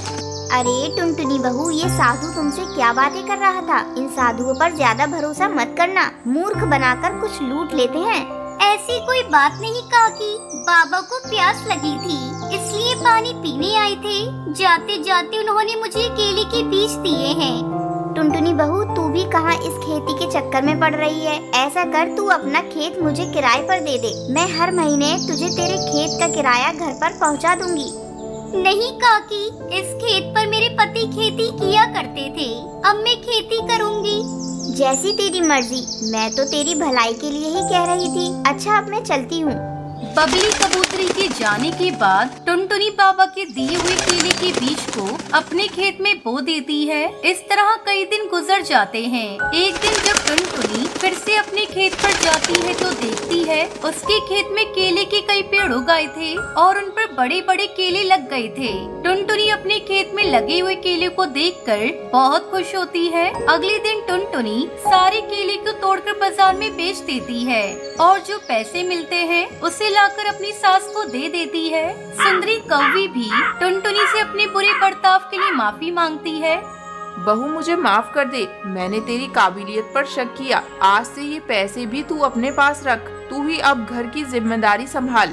अरे टुनटुनी बहू, ये साधु तुमसे क्या बातें कर रहा था? इन साधुओं पर ज्यादा भरोसा मत करना, मूर्ख बनाकर कुछ लूट लेते हैं। ऐसी कोई बात नहीं काकी, बाबा को प्यास लगी थी इसलिए पानी पीने आए थे। जाते जाते उन्होंने मुझे केले के बीज दिए हैं। टुनटुनी बहू, तू भी कहाँ इस खेती के चक्कर में पड़ रही है? ऐसा कर, तू अपना खेत मुझे किराए पर दे दे। मैं हर महीने तुझे तेरे खेत का किराया घर पर पहुँचा दूंगी। नहीं काकी, इस खेत पर मेरे पति खेती किया करते थे, अब मैं खेती करूंगी। जैसी तेरी मर्जी, मैं तो तेरी भलाई के लिए ही कह रही थी। अच्छा, अब मैं चलती हूँ। बबली कबूतरी के जाने के बाद टुनटुनी बाबा के दिए हुए केले के बीज को अपने खेत में बो देती है। इस तरह कई दिन गुजर जाते हैं। एक दिन जब टुनटुनी फिर से अपने खेत पर जाती है तो देखती है उसके खेत में केले के कई पेड़ उग गए थे और उन पर बड़े बड़े केले लग गए थे। टुनटुनी अपने खेत में लगे हुए केले को देखकर बहुत खुश होती है। अगले दिन टुनटुनी सारे केले को तोड़कर बाजार में बेच देती है और जो पैसे मिलते हैं उसे लाकर अपनी सास को दे देती है। सुंदरी कौवी भी टुनटुनी से अपने बुरे बर्ताव के लिए माफी मांगती है। बहू, मुझे माफ कर दे, मैंने तेरी काबिलियत पर शक किया। आज से ये पैसे भी तू अपने पास रख। तू ही अब घर की जिम्मेदारी संभाल।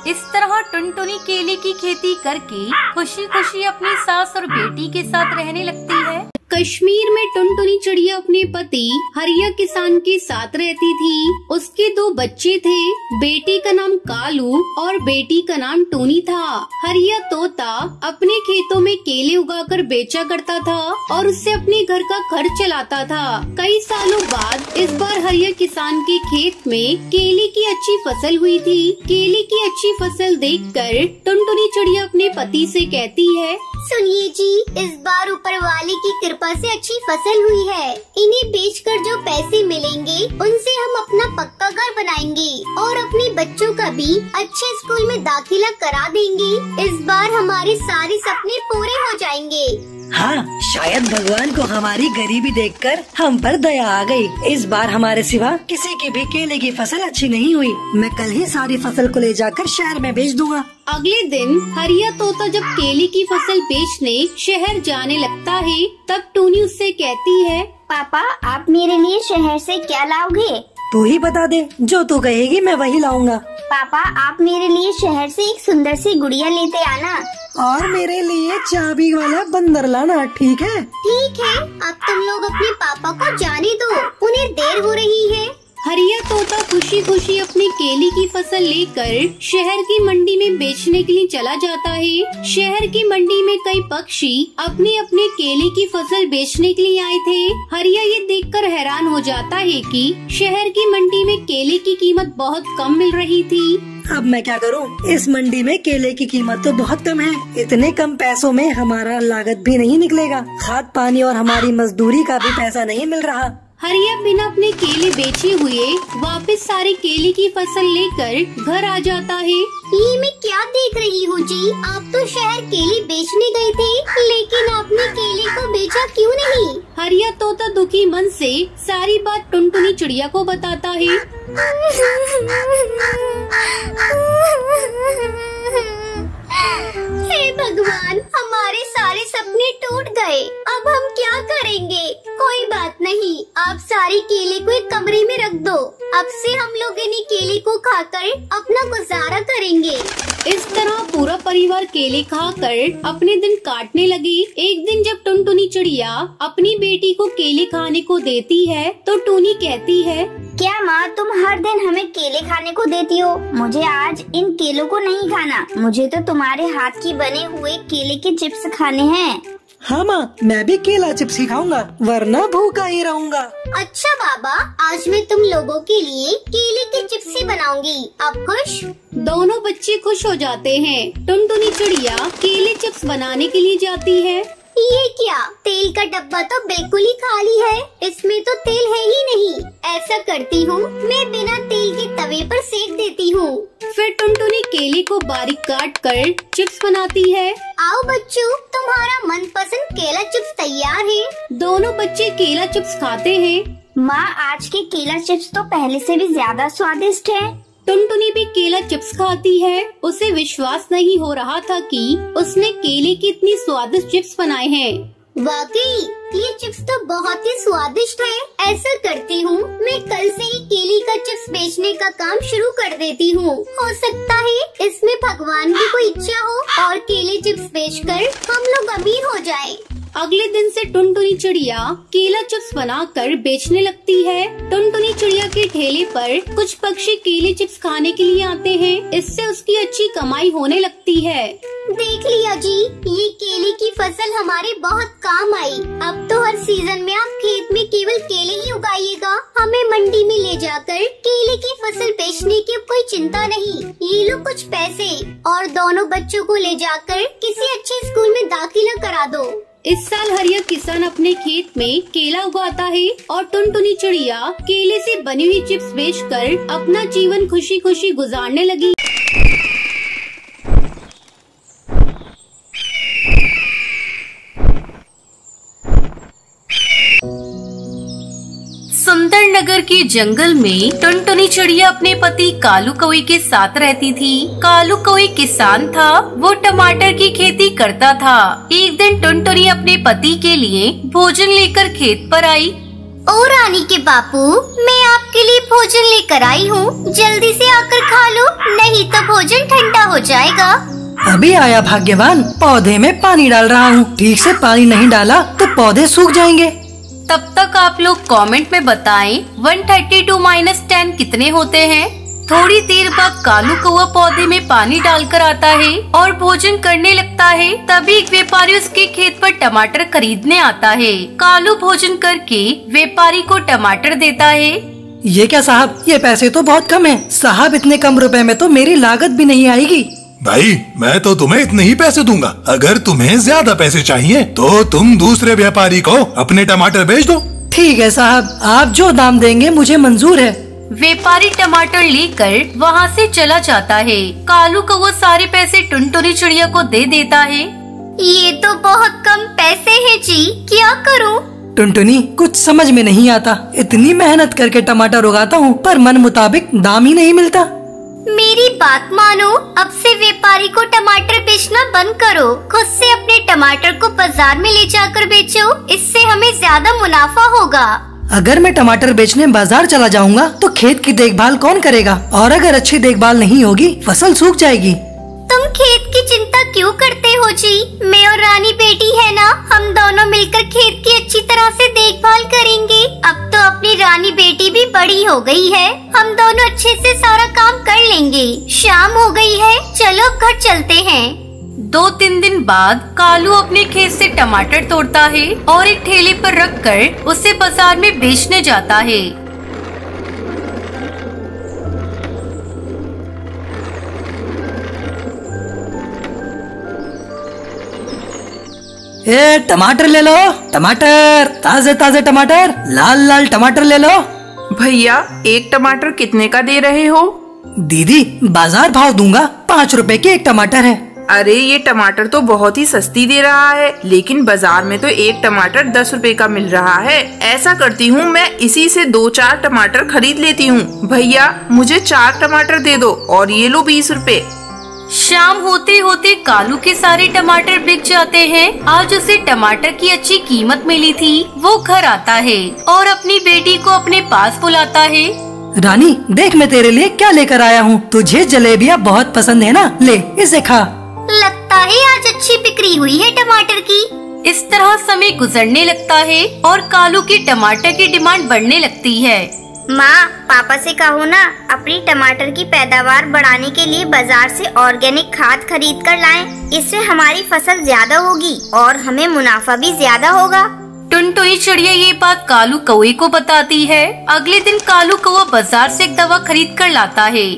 इस तरह टुनटुनी केले की खेती करके खुशी खुशी अपनी सास और बेटी के साथ रहने लगती है। कश्मीर में टुनटुनी चिड़िया अपने पति हरिया किसान के साथ रहती थी। उसके 2 बच्चे थे, बेटे का नाम कालू और बेटी का नाम टूनी था। हरिया तोता अपने खेतों में केले उगाकर बेचा करता था और उससे अपने घर का खर्च चलाता था। कई सालों बाद इस बार हरिया किसान के खेत में केले की अच्छी फसल हुई थी। केले की अच्छी फसल देखकर टुनटुनी चिड़िया अपने पति से कहती है, सुनिए जी, इस बार ऊपर वाले की कृपा से अच्छी फसल हुई है। इन्हें बेचकर जो पैसे मिलेंगे उनसे हम अपना पक्का घर बनाएंगे और अपने बच्चों का भी अच्छे स्कूल में दाखिला करा देंगे। इस बार हमारे सारे सपने पूरे हो जाएंगे। हाँ, शायद भगवान को हमारी गरीबी देखकर हम पर दया आ गई। इस बार हमारे सिवा किसी की भी केले की फसल अच्छी नहीं हुई। मैं कल ही सारी फसल को ले जाकर शहर में बेच दूंगा। अगले दिन हरिया तोता जब केले की फसल बेचने शहर जाने लगता है, तब टूनी उससे कहती है, पापा आप मेरे लिए शहर से क्या लाओगे? तू ही बता दे, जो तू कहेगी मैं वही लाऊंगा। पापा आप मेरे लिए शहर से एक सुंदर सी गुड़िया लेते आना और मेरे लिए चाबी वाला बंदर लाना, ठीक है? ठीक है, अब तुम लोग अपने पापा को जाने दो, उन्हें देर हो रही है। हरिया तोता खुशी खुशी अपनी केले की फसल लेकर शहर की मंडी में बेचने के लिए चला जाता है। शहर की मंडी में कई पक्षी अपने अपने केले की फसल बेचने के लिए आए थे। हरिया ये देखकर हैरान हो जाता है कि शहर की मंडी में केले की कीमत बहुत कम मिल रही थी। अब मैं क्या करूं? इस मंडी में केले की कीमत तो बहुत कम है। इतने कम पैसों में हमारा लागत भी नहीं निकलेगा। खाद पानी और हमारी मजदूरी का भी पैसा नहीं मिल रहा। हरिया बिना अपने केले बेचे हुए वापस सारी केले की फसल लेकर घर आ जाता है। ये मैं क्या देख रही हूँ जी? आप तो शहर केले बेचने गए थे, लेकिन आपने केले को बेचा क्यों नहीं? हरिया तोता दुखी मन से सारी बात टुनटुनी चिड़िया को बताता है। हे भगवान, हमारे सारे सपने टूट गए। अब हम क्या करेंगे? कोई बात नहीं, आप सारे केले को एक कमरे में रख दो। अब से हम लोग इन्हीं केले को खाकर अपना गुजारा करेंगे। इस तरह पूरा परिवार केले खाकर अपने दिन काटने लगी। एक दिन जब टुनटुनी चिड़िया अपनी बेटी को केले खाने को देती है, तो टूनी कहती है, क्या माँ तुम हर दिन हमें केले खाने को देती हो? मुझे आज इन केलों को नहीं खाना, मुझे तो तुम्हारे हाथ की बने हुए केले के चिप्स खाने हैं। हाँ माँ, मैं भी केला चिप्स ही खाऊंगा, वरना भूखा ही रहूंगा। अच्छा बाबा, आज मैं तुम लोगों के लिए केले के चिप्स ही बनाऊंगी। आप खुश? दोनों बच्चे खुश हो जाते हैं। टुनटुनी चिड़िया केले चिप्स बनाने के लिए जाती है। ये क्या? तेल का डब्बा तो बिल्कुल ही खाली है, इसमें तो तेल है ही नहीं। ऐसा करती हूँ, मैं बिना तेल के तवे पर सेक देती हूँ। फिर टुनटुनी केले को बारीक काट कर चिप्स बनाती है। आओ बच्चों, तुम्हारा मनपसंद केला चिप्स तैयार है। दोनों बच्चे केला चिप्स खाते हैं। माँ, आज के केला चिप्स तो पहले से भी ज्यादा स्वादिष्ट है। टुनटुनी भी केला चिप्स खाती है। उसे विश्वास नहीं हो रहा था कि उसने केले की इतनी स्वादिष्ट चिप्स बनाए हैं। वाकई ये चिप्स तो बहुत ही स्वादिष्ट है। ऐसा करती हूँ, मैं कल से ही केले का चिप्स बेचने का काम शुरू कर देती हूँ। हो सकता है इसमें भगवान की कोई इच्छा हो और केले चिप्स बेचकर हम लोग अमीर हो जाएं। अगले दिन से टुनटुनी चिड़िया केला चिप्स बनाकर बेचने लगती है। टुनटुनी चिड़िया के ठेले पर कुछ पक्षी केले चिप्स खाने के लिए आते हैं। इससे उसकी अच्छी कमाई होने लगती है। देख लिया जी, ये केले की फसल हमारे बहुत काम आई। अब तो हर सीजन में आप खेत में केवल केले ही उगाइएगा। हमें मंडी में ले जाकर केले की फसल बेचने की कोई चिंता नहीं। ये लो कुछ पैसे और दोनों बच्चों को ले जाकर किसी अच्छे स्कूल में दाखिला करा दो। इस साल हरिया किसान अपने खेत में केला उगाता है और टुनटुनी चिड़िया केले से बनी हुई चिप्स बेचकर अपना जीवन खुशी खुशी गुजारने लगी। सुंदरनगर के जंगल में टुनटुनी चिड़िया अपने पति कालू कौवे के साथ रहती थी। कालू कौवे किसान था, वो टमाटर की खेती करता था। एक दिन टुनटुनी अपने पति के लिए भोजन लेकर खेत पर आई। ओ रानी के बापू, मैं आपके लिए भोजन लेकर आई हूँ, जल्दी से आकर खा लो, नहीं तो भोजन ठंडा हो जाएगा। अभी आया भाग्यवान, पौधे में पानी डाल रहा हूँ। ठीक से पानी नहीं डाला तो पौधे सूख जाएंगे। तब तक आप लोग कमेंट में बताएं 132 - 10 कितने होते हैं। थोड़ी देर बाद कालू कौवा पौधे में पानी डालकर आता है और भोजन करने लगता है। तभी एक व्यापारी उसके खेत पर टमाटर खरीदने आता है। कालू भोजन करके व्यापारी को टमाटर देता है। ये क्या साहब, ये पैसे तो बहुत कम है। साहब इतने कम रुपए में तो मेरी लागत भी नहीं आएगी। भाई मैं तो तुम्हें इतने ही पैसे दूंगा। अगर तुम्हें ज्यादा पैसे चाहिए तो तुम दूसरे व्यापारी को अपने टमाटर बेच दो। ठीक है साहब, आप जो दाम देंगे मुझे मंजूर है। व्यापारी टमाटर लेकर वहाँ से चला जाता है। कालू को वो सारे पैसे टुनटुनी चिड़िया को दे देता है। ये तो बहुत कम पैसे हैं जी, क्या करूँ? टुनटुनी, कुछ समझ में नहीं आता। इतनी मेहनत करके टमाटर उगाता हूँ पर मन मुताबिक दाम ही नहीं मिलता। मेरी बात मानो, अब से व्यापारी को टमाटर बेचना बंद करो। खुद से अपने टमाटर को बाजार में ले जाकर बेचो, इससे हमें ज्यादा मुनाफा होगा। अगर मैं टमाटर बेचने बाजार चला जाऊंगा तो खेत की देखभाल कौन करेगा? और अगर अच्छी देखभाल नहीं होगी फसल सूख जाएगी। तुम खेत की चिंता क्यों करते हो जी? मैं और रानी बेटी है ना, हम दोनों मिलकर खेत की अच्छी तरह से देखभाल करेंगे। अब तो अपनी रानी बेटी भी बड़ी हो गई है, हम दोनों अच्छे से सारा काम कर लेंगे। शाम हो गई है, चलो घर चलते हैं। 2-3 दिन बाद कालू अपने खेत से टमाटर तोड़ता है और एक ठेले पर रखकर उसे बाजार में बेचने जाता है। ए टमाटर ले लो, टमाटर, ताजे ताजे टमाटर, लाल लाल टमाटर ले लो। भैया, एक टमाटर कितने का दे रहे हो? दीदी, बाजार भाव दूंगा, 5 रुपए के एक टमाटर है। अरे ये टमाटर तो बहुत ही सस्ती दे रहा है, लेकिन बाजार में तो एक टमाटर 10 रुपए का मिल रहा है। ऐसा करती हूँ, मैं इसी से 2-4 टमाटर खरीद लेती हूँ। भैया, मुझे 4 टमाटर दे दो और ये लो 20 रुपए। शाम होते होते कालू के सारे टमाटर बिक जाते हैं। आज उसे टमाटर की अच्छी कीमत मिली थी। वो घर आता है और अपनी बेटी को अपने पास बुलाता है। रानी, देख मैं तेरे लिए क्या लेकर आया हूँ। तुझे जलेबियाँ बहुत पसंद है ना, ले इसे खा। लगता है आज अच्छी बिक्री हुई है टमाटर की। इस तरह समय गुजरने लगता है और कालू की टमाटर की डिमांड बढ़ने लगती है। माँ, पापा से कहो ना, अपनी टमाटर की पैदावार बढ़ाने के लिए बाजार से ऑर्गेनिक खाद खरीद कर लाएं। इससे हमारी फसल ज्यादा होगी और हमें मुनाफा भी ज्यादा होगा। टुनटुनी चिड़िया ये बात कालू कौवे को बताती है। अगले दिन कालू कौवा बाजार से एक दवा खरीद कर लाता है।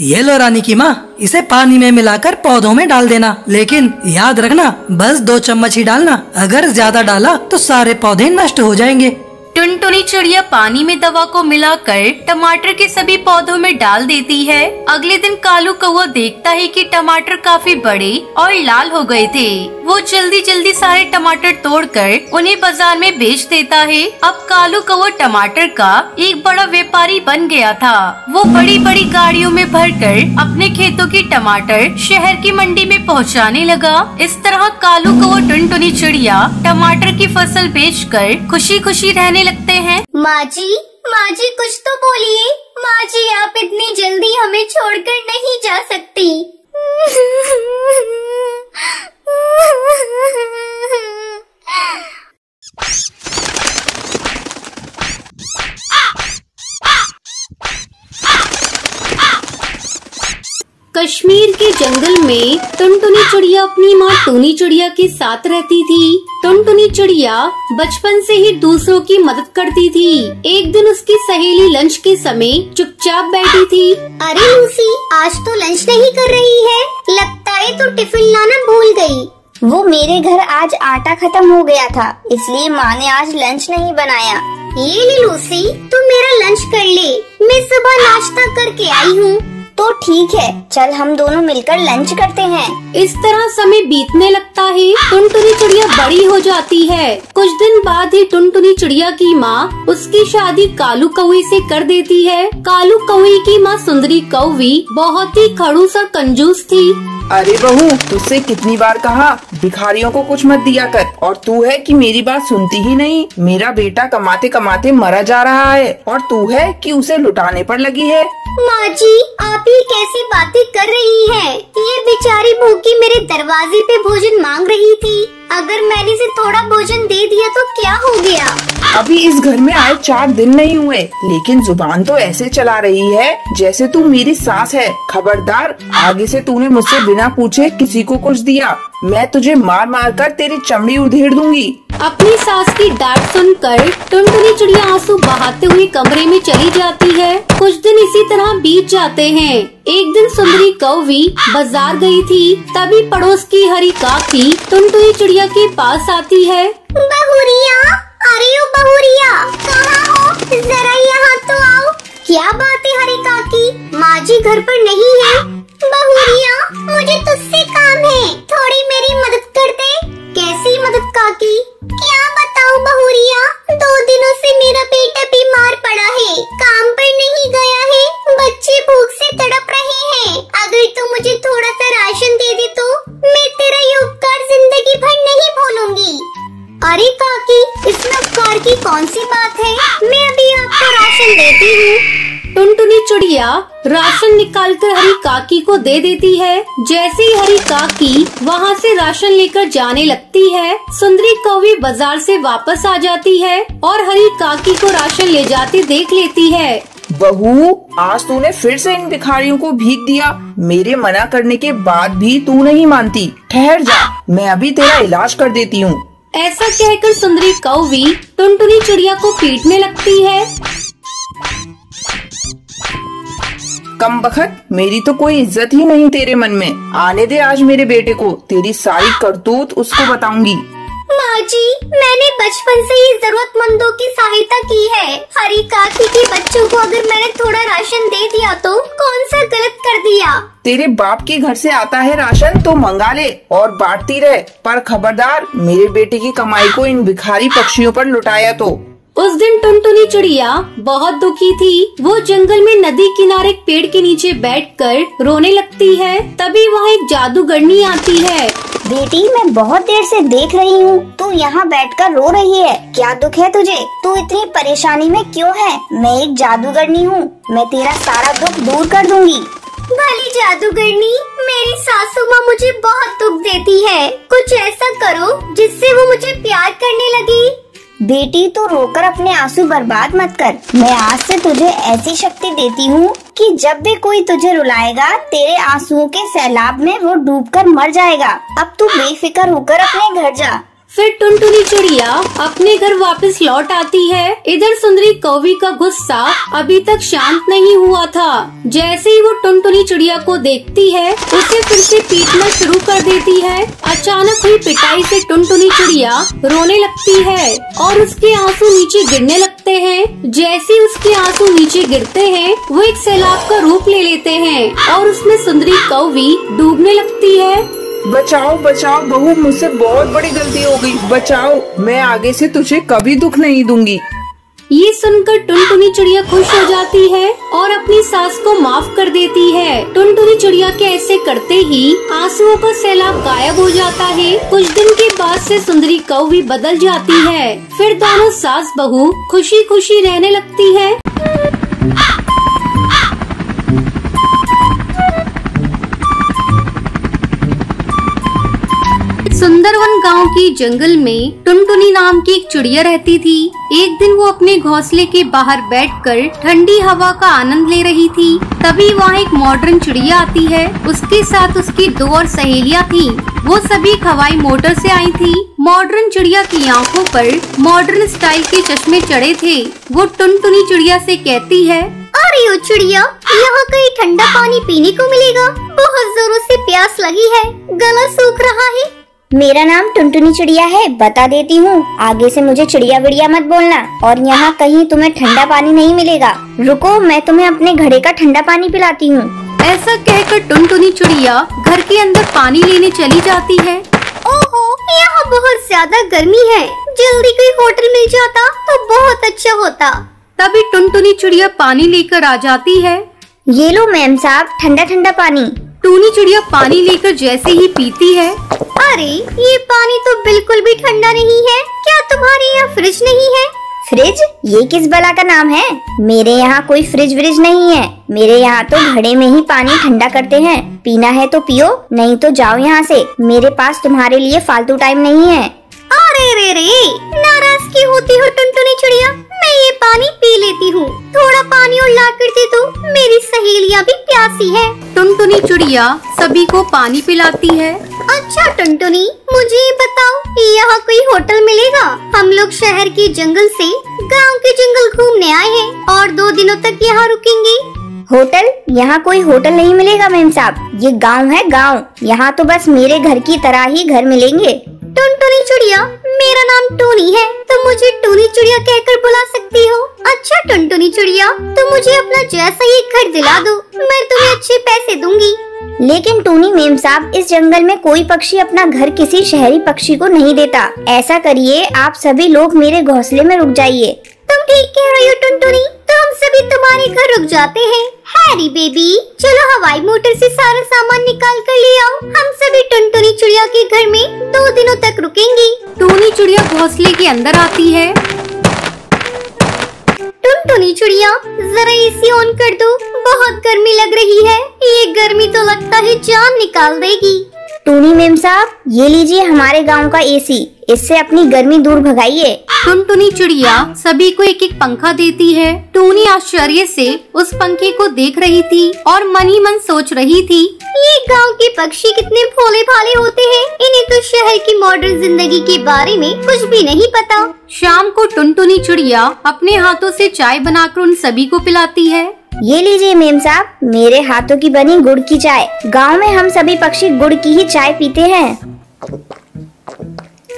ये लो रानी की माँ, इसे पानी में मिलाकर पौधों में डाल देना, लेकिन याद रखना बस 2 चम्मच ही डालना। अगर ज्यादा डाला तो सारे पौधे नष्ट हो जाएंगे। टुनटुनी चिड़िया पानी में दवा को मिलाकर टमाटर के सभी पौधों में डाल देती है। अगले दिन कालू कौवा देखता है कि टमाटर काफी बड़े और लाल हो गए थे। वो जल्दी जल्दी सारे टमाटर तोड़कर उन्हें बाजार में बेच देता है। अब कालू कौवा टमाटर का एक बड़ा व्यापारी बन गया था। वो बड़ी बड़ी गाड़ियों में भरकर अपने खेतों की टमाटर शहर की मंडी में पहुँचाने लगा। इस तरह कालू कौवा टुनटुनी चिड़िया टमाटर की फसल बेचकर खुशी खुशी रहने लगते हैं। माँ जी, कुछ तो बोलिए। माँ जी, आप इतनी जल्दी हमें छोड़कर नहीं जा सकती। कश्मीर के जंगल में टुनटुनी चिड़िया अपनी माँ टूनी चिड़िया के साथ रहती थी। टुनटुनी चिड़िया बचपन से ही दूसरों की मदद करती थी। एक दिन उसकी सहेली लंच के समय चुपचाप बैठी थी। अरे लूसी, आज तो लंच नहीं कर रही है। लगता है तू टिफिन लाना भूल गई। वो मेरे घर आज आटा खत्म हो गया था, इसलिए माँ ने आज लंच नहीं बनाया। ये ले लूसी, तू मेरा लंच कर ले। मैं सुबह नाश्ता करके आई हूँ। तो ठीक है, चल हम दोनों मिलकर लंच करते हैं। इस तरह समय बीतने लगता है। टुनटुनी चिड़िया बड़ी हो जाती है। कुछ दिन बाद ही टुनटुनी चिड़िया की माँ उसकी शादी कालू कौवे से कर देती है। कालू कौवे की माँ सुंदरी कौवी बहुत ही खड़ूस और कंजूस थी। अरे बहू, तुझसे कितनी बार कहा भिखारियों को कुछ मत दिया कर, और तू है कि मेरी बात सुनती ही नहीं। मेरा बेटा कमाते कमाते मरा जा रहा है और तू है कि उसे लुटाने पर लगी है। माँ जी, आप ये कैसी बातें कर रही हैं? ये बेचारी भूखी मेरे दरवाजे पे भोजन मांग रही थी। अगर मैंने इसे थोड़ा भोजन दे दिया तो क्या हो गया? अभी इस घर में आए 4 दिन नहीं हुए, लेकिन जुबान तो ऐसे चला रही है जैसे तू मेरी सास है। खबरदार, आगे से तूने मुझसे बिना पूछे किसी को कुछ दिया, मैं तुझे मार मार कर तेरी चमड़ी उधेड़ दूंगी। अपनी सास की डांट सुनकर टुनटुनी चिड़िया आंसू बहाते हुए कमरे में चली जाती है। कुछ दिन इसी तरह बीत जाते हैं। एक दिन सुंदरी कौवी बाजार गई थी, तभी पड़ोस की हरी काकी टुनटुनी चिड़िया के पास आती है। बहुरिया, अरे ओ बहुरिया, कहाँ हो? जरा यहाँ तो आओ। क्या बात है हरी काकी, माँ जी घर पर नहीं है? बहुरिया, मुझे तुझसे काम है, थोड़ी मेरी मदद कर दे। कैसी मदद काकी? क्या बताऊँ बहुरिया, 2 दिनों से मेरा बेटा बीमार पड़ा है, काम पर नहीं गया है, बच्चे भूख से तड़प रहे हैं। अगर तू मुझे थोड़ा सा राशन दे दे तो मैं तेरा ये उपकार जिंदगी भर नहीं भूलूंगी। अरे काकी, इसमें उपकार की कौन सी बात है? मैं अभी आपको राशन देती हूँ। टुनटुनी चिड़िया राशन निकालकर हरी काकी को दे देती है। जैसे ही हरी काकी वहाँ से राशन लेकर जाने लगती है, सुंदरी कौवी बाजार से वापस आ जाती है और हरी काकी को राशन ले जाते देख लेती है। बहू, आज तूने फिर से इन भिखारियों को भीख दिया। मेरे मना करने के बाद भी तू नहीं मानती। ठहर जा, मैं अभी तेरा इलाज कर देती हूँ। ऐसा कहकर सुंदरी कौवी टुनटुनी चिड़िया को पीटने लगती है। कमबख्त, मेरी तो कोई इज्जत ही नहीं तेरे मन में। आने दे आज मेरे बेटे को, तेरी सारी करतूत उसको बताऊंगी। माँ जी, मैंने बचपन से ही जरूरतमंदों की सहायता की है। हरी काकी के बच्चों को अगर मैंने थोड़ा राशन दे दिया तो कौन सा गलत कर दिया? तेरे बाप के घर से आता है राशन तो मंगा ले और बांटती रहे, पर खबरदार मेरे बेटे की कमाई को इन भिखारी पक्षियों पर लुटाया तो। उस दिन टुनटुनी चिड़िया बहुत दुखी थी। वो जंगल में नदी किनारे एक पेड़ के नीचे बैठकर रोने लगती है। तभी वहाँ एक जादूगरनी आती है। बेटी, मैं बहुत देर से देख रही हूँ, तू यहाँ बैठकर रो रही है। क्या दुख है तुझे? तू इतनी परेशानी में क्यों है? मैं एक जादूगरनी हूँ, मैं तेरा सारा दुख दूर कर दूंगी। भली जादूगरनी, मेरी सासू माँ मुझे बहुत दुख देती है। कुछ ऐसा करो जिससे वो मुझे प्यार करने लगे। बेटी, तू रोकर अपने आंसू बर्बाद मत कर। मैं आज से तुझे ऐसी शक्ति देती हूँ कि जब भी कोई तुझे रुलाएगा, तेरे आंसुओं के सैलाब में वो डूबकर मर जाएगा। अब तू बेफिक्र होकर अपने घर जा। फिर टुनटुनी चिड़िया अपने घर वापस लौट आती है। इधर सुंदरी कौवी का गुस्सा अभी तक शांत नहीं हुआ था। जैसे ही वो टुनटुनी चिड़िया को देखती है, उसे फिर से पीटना शुरू कर देती है। अचानक हुई पिटाई से टुनटुनी चिड़िया रोने लगती है और उसके आंसू नीचे गिरने लगते हैं। जैसे ही उसके आंसू नीचे गिरते हैं, वो एक सैलाब का रूप ले लेते हैं और उसमें सुंदरी कौवी डूबने लगती है। बचाओ बचाओ बहू, मुझसे बहुत बड़ी गलती हो गई, बचाओ। मैं आगे से तुझे कभी दुख नहीं दूंगी। ये सुनकर टुनटुनी चिड़िया खुश हो जाती है और अपनी सास को माफ कर देती है। टुनटुनी चिड़िया के ऐसे करते ही आंसुओं का सैलाब गायब हो जाता है। कुछ दिन के बाद से सुंदरी कौवी बदल जाती है। फिर दोनों सास बहू खुशी खुशी रहने लगती है। सुंदरवन गांव के जंगल में टुनटुनी नाम की एक चिड़िया रहती थी। एक दिन वो अपने घोंसले के बाहर बैठकर ठंडी हवा का आनंद ले रही थी। तभी वहाँ एक मॉडर्न चिड़िया आती है। उसके साथ उसकी 2 और सहेलियाँ थी। वो सभी हवाई मोटर से आई थी। मॉडर्न चिड़िया की आंखों पर मॉडर्न स्टाइल के चश्मे चढ़े थे। वो टुनटुनी चिड़िया से कहती है, अरे ओ चिड़िया, यहाँ कहीं ठंडा पानी पीने को मिलेगा? बहुत जोरों से प्यास लगी है, गला सूख रहा है। मेरा नाम टुनटुनी चिड़िया है, बता देती हूँ। आगे से मुझे चिड़िया विड़िया मत बोलना, और यहाँ कहीं तुम्हें ठंडा पानी नहीं मिलेगा। रुको, मैं तुम्हें अपने घड़े का ठंडा पानी पिलाती हूँ। ऐसा कहकर टुनटुनी चिड़िया घर के अंदर पानी लेने चली जाती है। ओहो, यहाँ बहुत ज्यादा गर्मी है, जल्दी कोई होटल मिल जाता तो बहुत अच्छा होता। तभी टुनटुनी चिड़िया पानी लेकर आ जाती है। ये लो मैम साहब, ठंडा ठंडा पानी। टूनी चिड़िया पानी लेकर जैसे ही पीती है, अरे ये पानी तो बिल्कुल भी ठंडा नहीं है। क्या तुम्हारे यहाँ फ्रिज नहीं है? फ्रिज? ये किस बला का नाम है? मेरे यहाँ कोई फ्रिज व्रिज नहीं है। मेरे यहाँ तो घड़े में ही पानी ठंडा करते हैं। पीना है तो पियो, नहीं तो जाओ यहाँ से। मेरे पास तुम्हारे लिए फालतू टाइम नहीं है। अरे रे रे, नाराज क्यों होती हो टुनटुनी चिड़िया? मैं ये पानी पी लेती हूँ। थोड़ा पानी और ला कर दे दो, मेरी सहेलियाँ भी प्यासी है। टुनटुनी चिड़िया सभी को पानी पिलाती है। अच्छा टुनटुनी, मुझे ये बताओ, यहाँ कोई होटल मिलेगा? हम लोग शहर के जंगल से गांव के जंगल घूमने आए हैं और 2 दिनों तक यहाँ रुकेंगे। होटल? यहाँ कोई होटल नहीं मिलेगा मैम साहब। ये गांव है, गांव। यहाँ तो बस मेरे घर की तरह ही घर मिलेंगे। टुनटुनी चिड़िया, मेरा नाम टूनी है, तो मुझे टूनी चिड़िया कहकर बुला सकती हो। अच्छा टुनटुनी चिड़िया, तो मुझे अपना जैसा ही घर दिला दो, मैं तुम्हें अच्छे पैसे दूंगी। लेकिन टूनी मेम साहब, इस जंगल में कोई पक्षी अपना घर किसी शहरी पक्षी को नहीं देता। ऐसा करिए, आप सभी लोग मेरे घोंसले में रुक जाइए। तुम ठीक कह रही हो टुनटुनी, तो हम सभी तुम्हारे घर रुक जाते हैं। हैरी बेबी, चलो हवाई मोटर से सारा सामान निकाल कर ले आओ। हम सभी टुनटुनी चिड़िया के घर में 2 दिनों तक रुकेंगे। टूनी चिड़िया घोंसले के अंदर आती है। टुनटुनी चिड़िया, जरा एसी ऑन कर दो, बहुत गर्मी लग रही है। ये गर्मी तो लगता है जान निकाल देगी। टूनी मेम साहब, ये लीजिए हमारे गांव का एसी, इससे अपनी गर्मी दूर भगाइए। टुनटुनी चिड़िया सभी को एक एक पंखा देती है। टूनी आश्चर्य से उस पंखे को देख रही थी और मन ही मन सोच रही थी, ये गांव के पक्षी कितने भोले भाले होते हैं। इन्हें तो शहर की मॉडर्न जिंदगी के बारे में कुछ भी नहीं पता। शाम को टुनटुनी चिड़िया अपने हाथों से चाय बनाकर उन सभी को पिलाती है। ये लीजिए मेम साहब, मेरे हाथों की बनी गुड़ की चाय। गांव में हम सभी पक्षी गुड़ की ही चाय पीते हैं।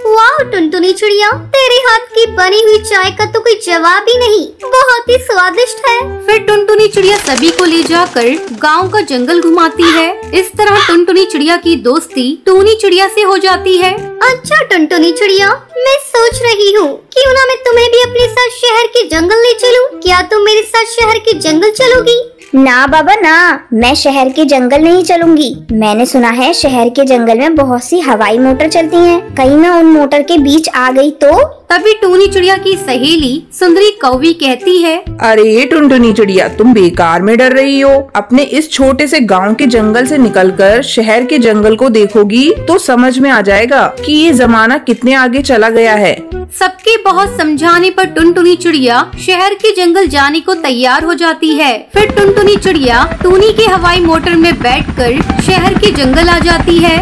वाह टुनटुनी चिड़िया, तेरे हाथ की बनी हुई चाय का तो कोई जवाब ही नहीं, बहुत ही स्वादिष्ट है। फिर टुनटुनी चिड़िया सभी को ले जाकर गांव का जंगल घुमाती है। इस तरह टुनटुनी चिड़िया की दोस्ती टूनी चिड़िया से हो जाती है। अच्छा टुनटुनी चिड़िया, मैं सोच रही हूँ क्यों ना मैं तुम्हें भी अपने साथ शहर के जंगल ले चलूं? क्या तुम मेरे साथ शहर के जंगल चलोगी? ना बाबा ना, मैं शहर के जंगल नहीं चलूंगी। मैंने सुना है शहर के जंगल में बहुत सी हवाई मोटर चलती हैं। कहीं मैं उन मोटर के बीच आ गई तो? तभी टूनी चिड़िया की सहेली सुंदरी कौवी कहती है, अरे टुनटुनी चिड़िया, तुम बेकार में डर रही हो। अपने इस छोटे से गांव के जंगल से निकलकर शहर के जंगल को देखोगी तो समझ में आ जाएगा कि ये जमाना कितने आगे चला गया है। सबके बहुत समझाने पर टुनटुनी चिड़िया शहर के जंगल जाने को तैयार हो जाती है। फिर टुनटुनी चिड़िया टूनी के हवाई मोटर में बैठकर शहर के जंगल आ जाती है।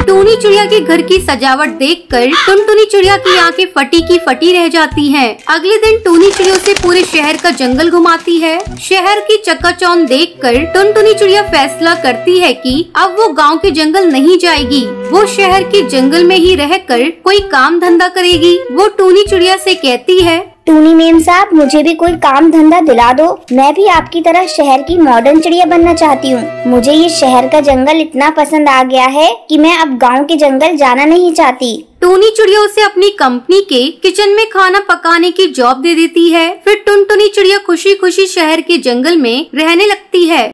टूनी चिड़िया के घर की सजावट देखकर टुनटुनी चिड़िया की आंखें फटी की फटी रह जाती हैं। अगले दिन टूनी चिड़िया से पूरे शहर का जंगल घुमाती है। शहर की चकाचौंध देखकर टुनटुनी चिड़िया फैसला करती है कि अब वो गांव के जंगल नहीं जाएगी, वो शहर के जंगल में ही रहकर कोई काम धंधा करेगी। वो टूनी चिड़िया से कहती है, टूनी मेम साहब, मुझे भी कोई काम धंधा दिला दो। मैं भी आपकी तरह शहर की मॉडर्न चिड़िया बनना चाहती हूँ। मुझे ये शहर का जंगल इतना पसंद आ गया है कि मैं अब गांव के जंगल जाना नहीं चाहती। टूनी चिड़िया उसे अपनी कंपनी के किचन में खाना पकाने की जॉब दे देती है। फिर टुनटुनी चिड़िया खुशी खुशी शहर के जंगल में रहने लगती है।